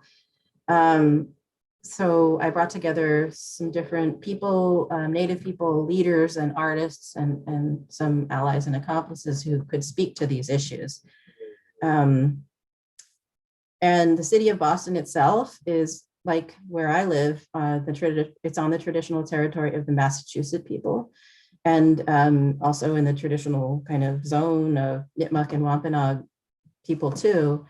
so I brought together some different people, Native people, leaders and artists, and some allies and accomplices who could speak to these issues. And the city of Boston itself is, like where I live, it's on the traditional territory of the Massachusetts people, and also in the traditional kind of zone of Nipmuc and Wampanoag people too.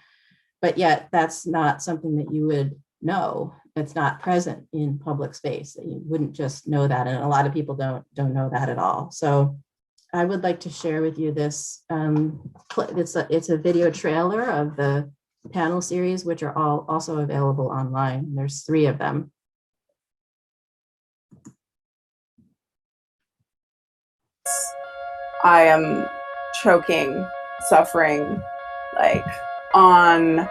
But yet that's not something that you would know. It's not present in public space. You wouldn't just know that. And a lot of people don't know that at all. So I would like to share with you this. It's a video trailer of the panel series, which are all also available online. There's 3 of them. I am choking, suffering, on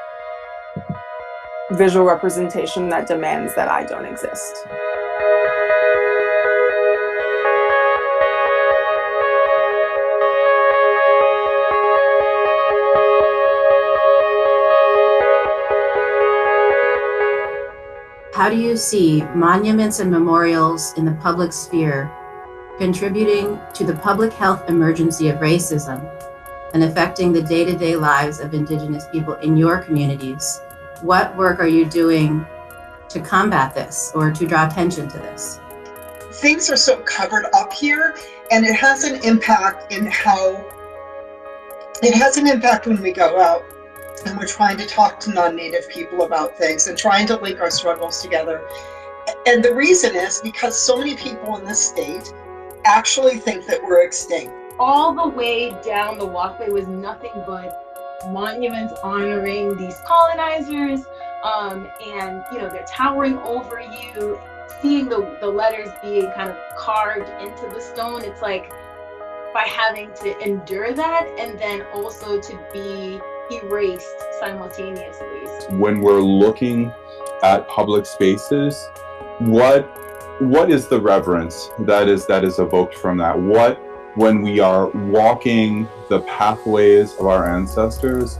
visual representation that demands that I don't exist. How do you see monuments and memorials in the public sphere contributing to the public health emergency of racism and affecting the day-to-day lives of Indigenous people in your communities? What work are you doing to combat this or to draw attention to this? Things are so covered up here, and it has an impact in when we go out and we're trying to talk to non-Native people about things and trying to link our struggles together. And the reason is because so many people in this state actually think that we're extinct. All the way down the walkway was nothing but monuments honoring these colonizers, and they're towering over you, seeing the letters being kind of carved into the stone. It's like, by having to endure that and then also to be erased simultaneously. When we're looking at public spaces, what is the reverence that is evoked from that? When we are walking the pathways of our ancestors,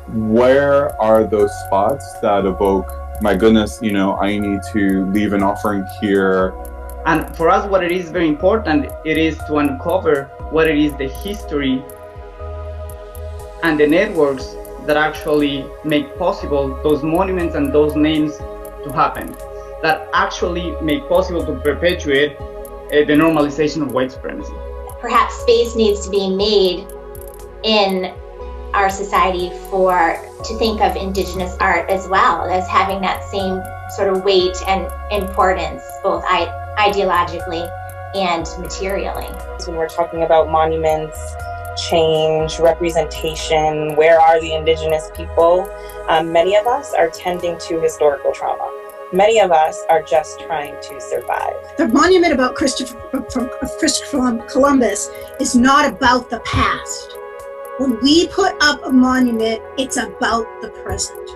where are those spots that evoke, my goodness, I need to leave an offering here? And for us, what it is very important, it is to uncover what it is the history and the networks that actually make possible those monuments and those names to happen, that actually make possible to perpetuate the normalization of white supremacy. Perhaps space needs to be made in our society to think of Indigenous art as well as having that same sort of weight and importance, both ideologically and materially. When we're talking about monuments, change, representation, where are the Indigenous people? Many of us are tending to historical trauma. Many of us are just trying to survive. The monument about Christopher Columbus is not about the past. When we put up a monument, it's about the present.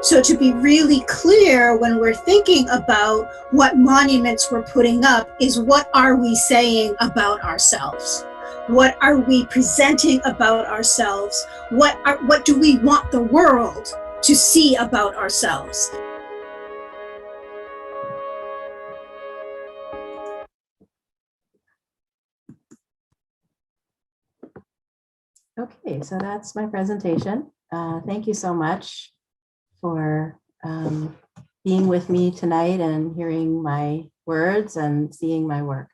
So to be really clear, when we're thinking about what monuments we're putting up, is what are we saying about ourselves? What are we presenting about ourselves? What do we want the world to see about ourselves? Okay, so that's my presentation. Thank you so much for being with me tonight and hearing my words and seeing my work.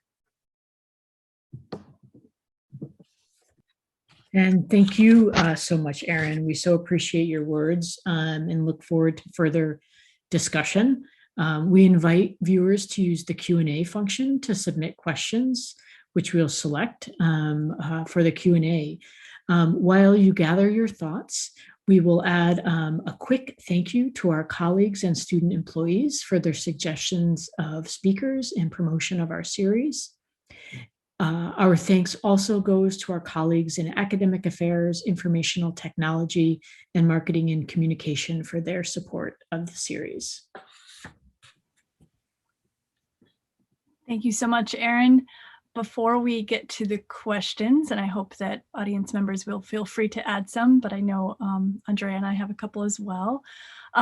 And thank you so much, Erin. We so appreciate your words and look forward to further discussion. We invite viewers to use the Q&A function to submit questions, which we'll select for the Q&A. While you gather your thoughts, we will add a quick thank you to our colleagues and student employees for their suggestions of speakers and promotion of our series. Our thanks also goes to our colleagues in academic affairs, informational technology, and marketing and communication for their support of the series. Thank you so much, Erin. Before we get to the questions, and I hope that audience members will feel free to add some, but I know Andrea and I have a couple as well.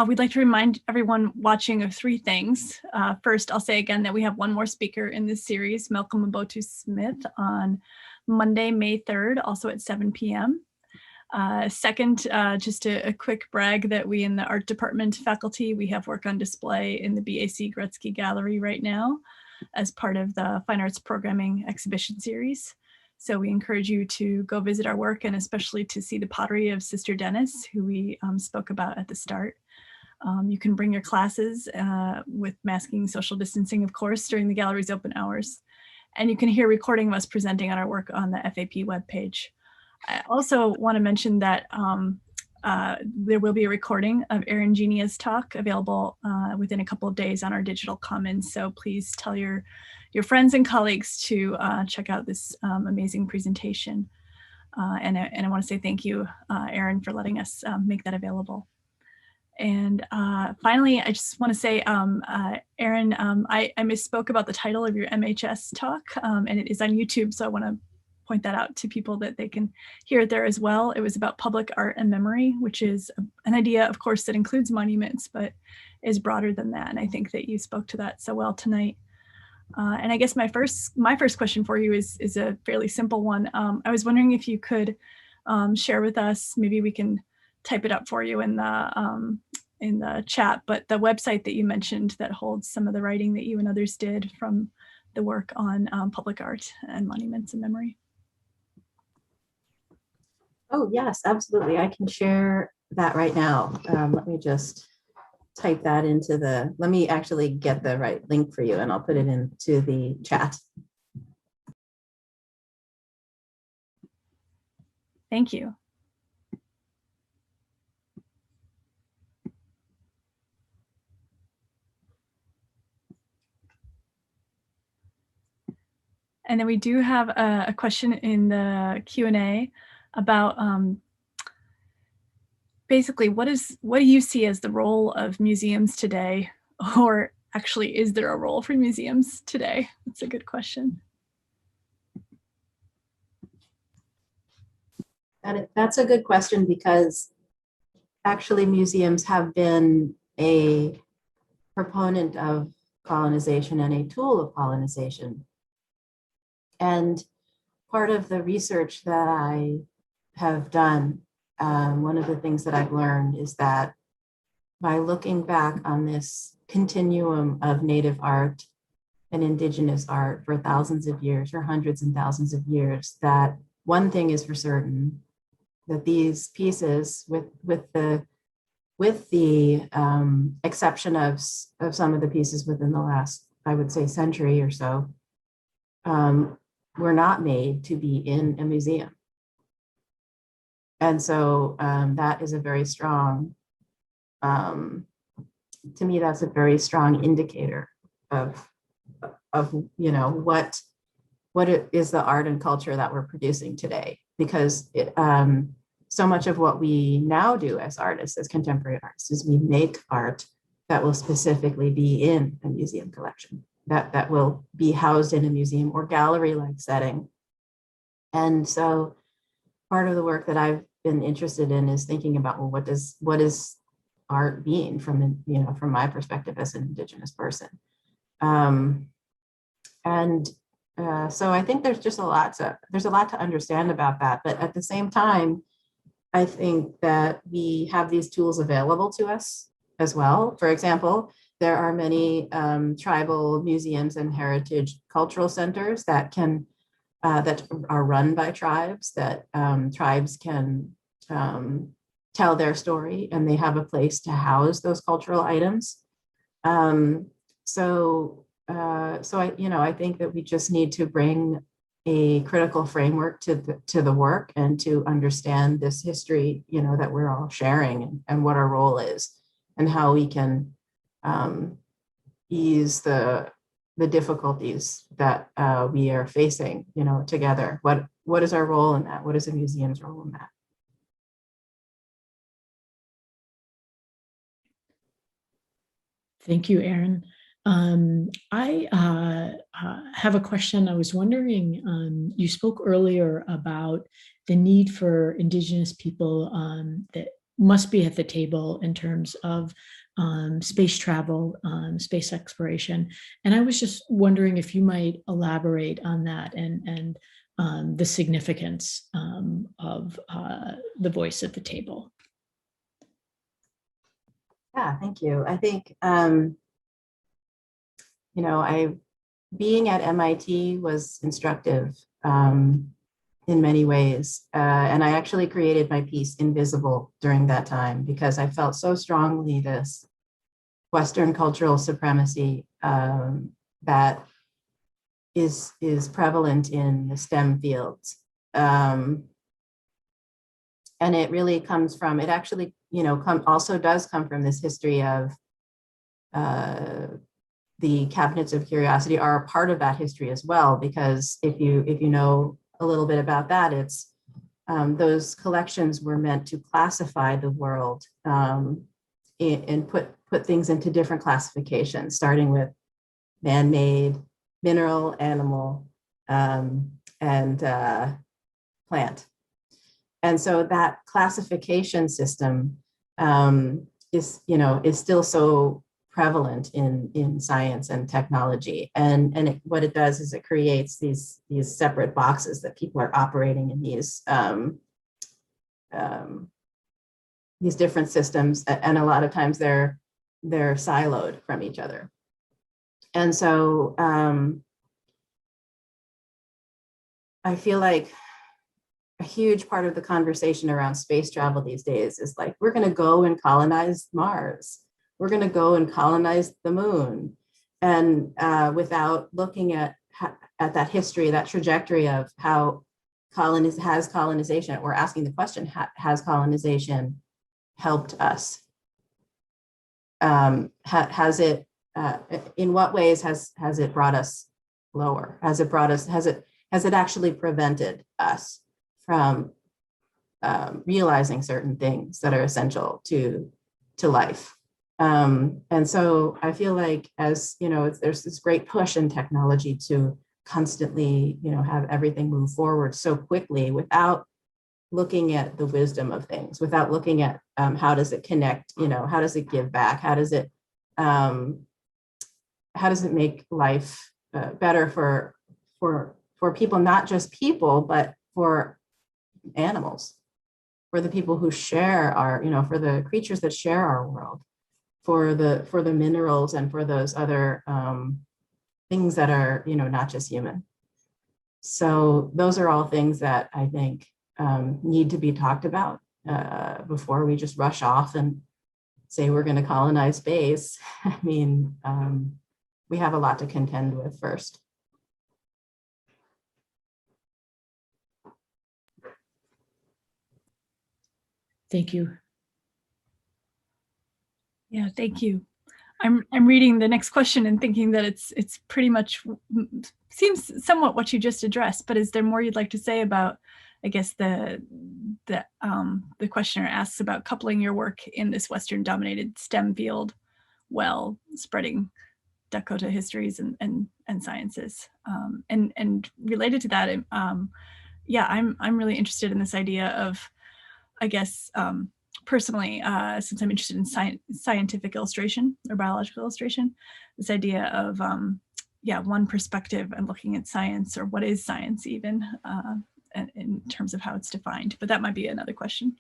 We'd like to remind everyone watching of three things. First, I'll say again that we have one more speaker in this series, Malcolm Mbotu Smith, on Monday, May 3rd, also at 7 p.m. Second, just a quick brag that we in the art department faculty, we have work on display in the BAC Gretzky Gallery right now as part of the Fine Arts Programming exhibition series. So we encourage you to go visit our work and especially to see the pottery of Sister Dennis, who we spoke about at the start. You can bring your classes with masking, social distancing, of course, during the gallery's open hours. And you can hear a recording of us presenting on our work on the FAP webpage. I also want to mention that there will be a recording of Erin Genia's talk available within a couple of days on our digital commons. So please tell your friends and colleagues to check out this amazing presentation. And I want to say thank you, Erin, for letting us make that available. And finally, I just want to say, Erin, I misspoke about the title of your MHS talk, and it is on YouTube. So I want to point that out to people that they can hear it there as well. It was about public art and memory, which is an idea, of course, that includes monuments, but is broader than that. And I think that you spoke to that so well tonight. And I guess my first question for you is a fairly simple one. I was wondering if you could share with us, maybe we can type it up for you in the chat, but the website that you mentioned that holds some of the writing that you and others did from the work on public art and monuments and memory. Oh, yes, absolutely. I can share that right now. Let me just type that into let me actually get the right link for you and I'll put it into the chat. Thank you. And then we do have a question in the Q&A about basically what do you see as the role of museums today, or actually is there a role for museums today? That's a good question. That's a good question because actually museums have been a proponent of colonization and a tool of colonization. And part of the research that I have done, one of the things that I've learned is that by looking back on this continuum of Native art and Indigenous art for thousands of years or hundreds and thousands of years, that one thing is for certain, that these pieces, with the exception of some of the pieces within the last, I would say, century or so, were not made to be in a museum. And so that is a very strong to me, that's a very strong indicator of what it is, the art and culture that we're producing today, because so much of what we now do as artists, as contemporary artists, is we make art that will specifically be in a museum collection, that will be housed in a museum or gallery-like setting. And so part of the work that I've been interested in is thinking about, well, what does art mean from my perspective as an Indigenous person? So I think there's a lot to understand about that. But at the same time, I think that we have these tools available to us as well. For example, there are many tribal museums and heritage cultural centers that are run by tribes, that tribes can tell their story, and they have a place to house those cultural items. So I think that we just need to bring a critical framework to the work, and to understand this history, that we're all sharing, and what our role is, and how we can ease the difficulties that we are facing, together. What is our role in that? What is a museum's role in that? Thank you, Erin. I have a question. I was wondering, you spoke earlier about the need for Indigenous people that must be at the table in terms of space travel, space exploration. And I was just wondering if you might elaborate on that and the significance of the voice at the table. Yeah, thank you. I think, being at MIT was instructive in many ways. And I actually created my piece Invisible during that time, because I felt so strongly this Western cultural supremacy that is prevalent in the STEM fields. And it really comes from, it actually, also does come from this history of the cabinets of curiosity are a part of that history as well, because if you know a little bit about that, it's those collections were meant to classify the world and put things into different classifications, starting with man-made, mineral, animal, and plant. And so that classification system is still so prevalent in science and technology. And what it does is it creates these separate boxes that people are operating in these different systems. And a lot of times they're siloed from each other. And so I feel like a huge part of the conversation around space travel these days is like, we're going to go and colonize Mars. We're going to go and colonize the moon. And without looking at that history, that trajectory of how has colonization, we're asking the question, has colonization helped us? Has it, in what ways has it brought us lower? Has it actually prevented us from realizing certain things that are essential to life? And so I feel like, as there's this great push in technology to constantly, have everything move forward so quickly without looking at the wisdom of things, without looking at how does it connect, how does it give back, how does it make life better for people, not just people, but for animals, for the people who share our, for the creatures that share our world, for the minerals, and for those other things that are, not just human. So those are all things that I think need to be talked about before we just rush off and say we're going to colonize space. I mean, we have a lot to contend with first. Thank you. Yeah, thank you. I'm reading the next question and thinking that it's pretty much seems somewhat what you just addressed, but is there more you'd like to say about, I guess, the questioner asks about coupling your work in this Western dominated STEM field while spreading Dakota histories and sciences. And related to that, yeah, I'm really interested in this idea of, I guess, personally, since I'm interested in scientific illustration or biological illustration, this idea of, yeah, one perspective and looking at science, or what is science even, in terms of how it's defined. But that might be another question.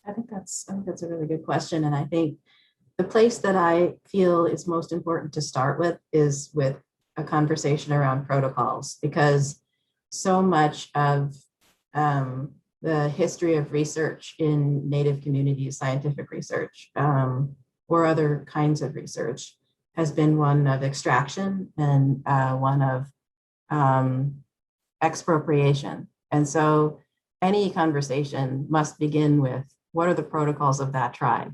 I think that's a really good question. And I think the place that I feel is most important to start with is with a conversation around protocols, because so much of the history of research in Native communities, scientific research, or other kinds of research, has been one of extraction and one of expropriation. And so any conversation must begin with, what are the protocols of that tribe?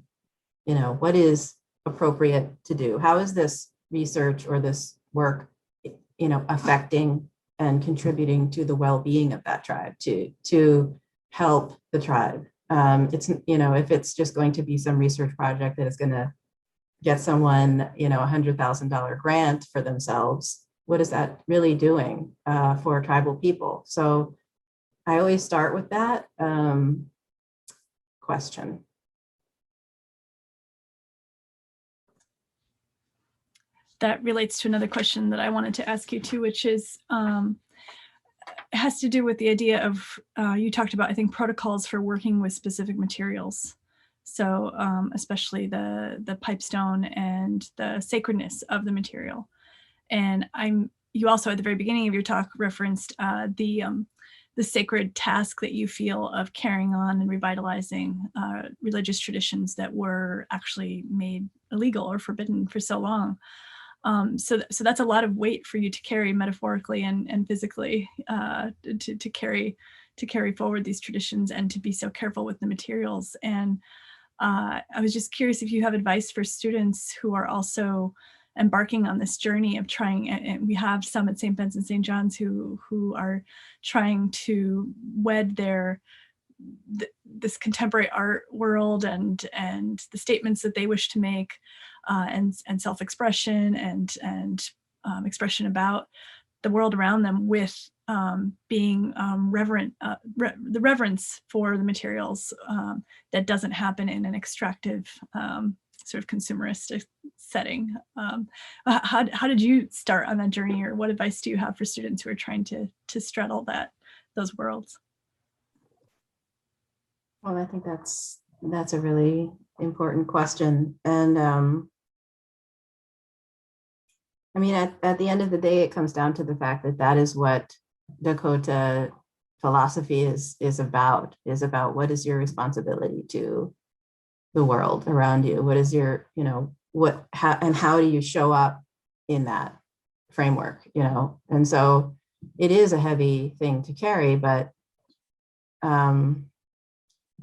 You know, what is appropriate to do? How is this research or this work, you know, affecting and contributing to the well-being of that tribe, to help the tribe? It's, you know, if it's just going to be some research project that is going to get someone, you know, $100,000 grant for themselves, what is that really doing for tribal people? So I always start with that question. That relates to another question that I wanted to ask you too, which is, has to do with the idea of, you talked about, I think, protocols for working with specific materials. So especially the pipestone and the sacredness of the material. And you also at the very beginning of your talk referenced the sacred task that you feel of carrying on and revitalizing religious traditions that were actually made illegal or forbidden for so long. So that's a lot of weight for you to carry metaphorically and physically, to carry forward these traditions and to be so careful with the materials. And I was just curious if you have advice for students who are also embarking on this journey of trying, and we have some at St. Ben's and St. John's who are trying to wed this contemporary art world and the statements that they wish to make, and self-expression and expression about the world around them, with being reverent, the reverence for the materials that doesn't happen in an extractive sort of consumeristic setting. How did you start on that journey, or what advice do you have for students who are trying to straddle those worlds? Well, I think that's a really important question. And I mean, at the end of the day, it comes down to the fact that that is what Dakota philosophy is about what is your responsibility to the world around you? What is your, you know, how do you show up in that framework, you know? And so it is a heavy thing to carry, but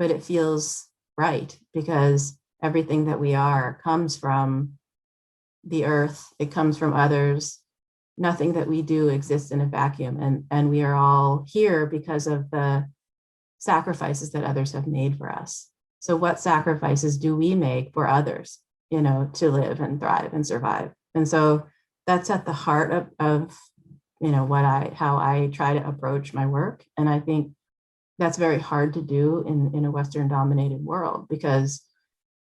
it feels right, because everything that we are comes from the earth. It comes from others. Nothing that we do exists in a vacuum, and we are all here because of the sacrifices that others have made for us. So what sacrifices do we make for others, you know, to live and thrive and survive? And so that's at the heart of you know, how I try to approach my work. And I think that's very hard to do in a Western dominated world, because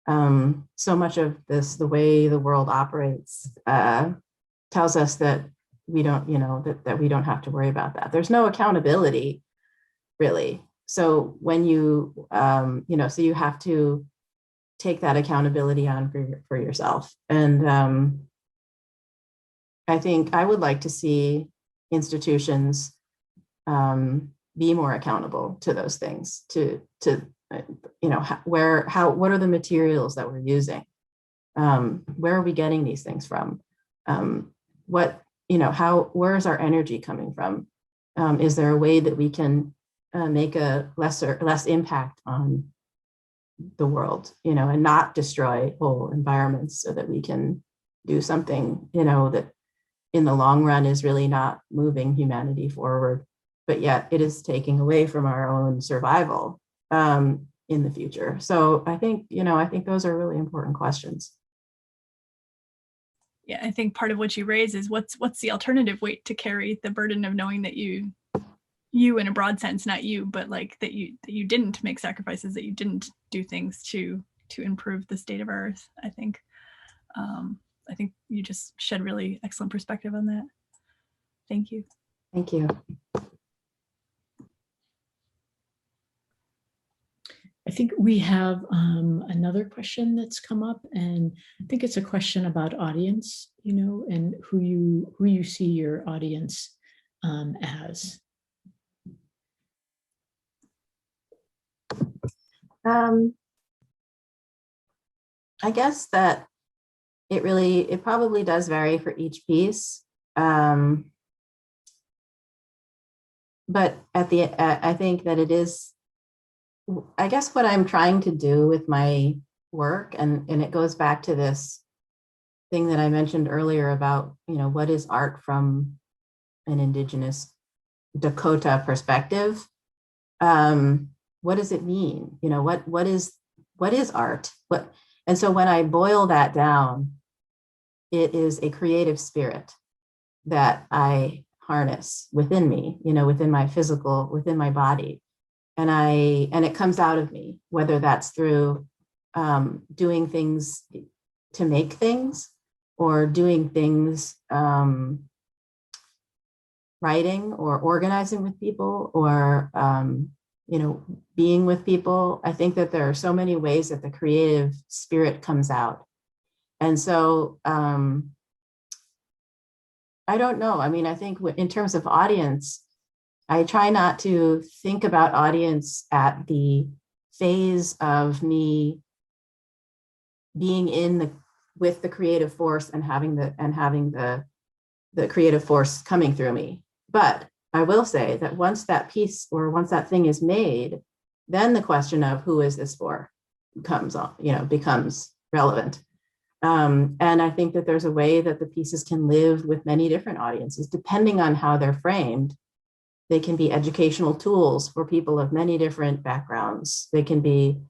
so much of this, the way the world operates, tells us that we don't, you know, that we don't have to worry about that. There's no accountability, really. So when you, you know, so you have to take that accountability on for yourself. And I think I would like to see institutions be more accountable to those things, to you know, what are the materials that we're using? Where are we getting these things from? What, you know, where is our energy coming from? Is there a way that we can make a less impact on the world, and not destroy whole environments so that we can do something, that in the long run is really not moving humanity forward, but yet it is taking away from our own survival in the future. So I think those are really important questions. Yeah, I think part of what you raise is what's the alternative weight to carry the burden of knowing that you in a broad sense, not you, but like that you didn't make sacrifices, that you didn't do things to improve the state of Earth. I think you just shed really excellent perspective on that. Thank you. Thank you. I think we have another question that's come up, and I think it's a question about audience, and who you see your audience as. I guess that it probably does vary for each piece. But I think that it is, I guess what I'm trying to do with my work, and it goes back to this thing that I mentioned earlier about, what is art from an Indigenous Dakota perspective? What does it mean? What is art? And so when I boil that down, it is a creative spirit that I harness within me, within my physical, within my body. And it comes out of me, whether that's through doing things to make things, or doing things, writing or organizing with people, or being with people. I think that there are so many ways that the creative spirit comes out. And so I don't know. I mean, I think in terms of audience, I try not to think about audience at the phase of me being with the creative force and having the creative force coming through me. But I will say that once that piece, or once that thing is made, then the question of who is this for becomes relevant. And I think that there's a way that the pieces can live with many different audiences, depending on how they're framed. They can be educational tools for people of many different backgrounds. They can be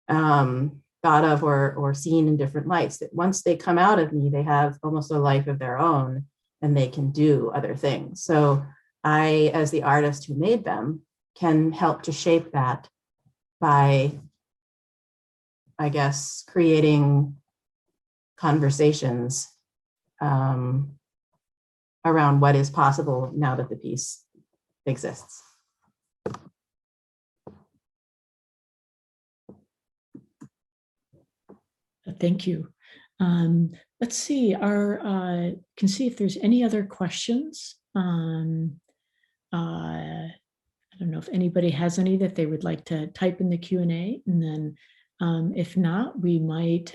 thought of or seen in different lights. That once they come out of me, they have almost a life of their own, and they can do other things. So I, as the artist who made them, can help to shape that by, I guess, creating conversations around what is possible now that the piece exists. Thank you. Let's see, can see if there's any other questions. I don't know if anybody has any that they would like to type in the Q&A, and then if not, we might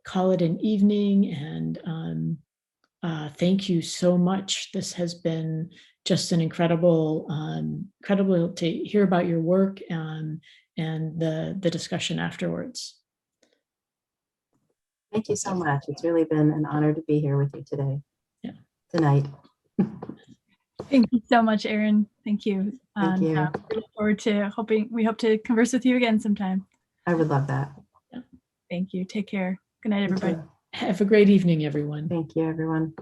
call it an evening. And thank you so much. This has been just an incredible to hear about your work and the discussion afterwards. Thank you so much. It's really been an honor to be here with you today. Yeah. Tonight. Thank you so much, Erin. Thank you. Thank you. We look forward to we hope to converse with you again sometime. I would love that. Yeah. Thank you. Take care. Good night, everybody. Have a great evening, everyone. Thank you, everyone.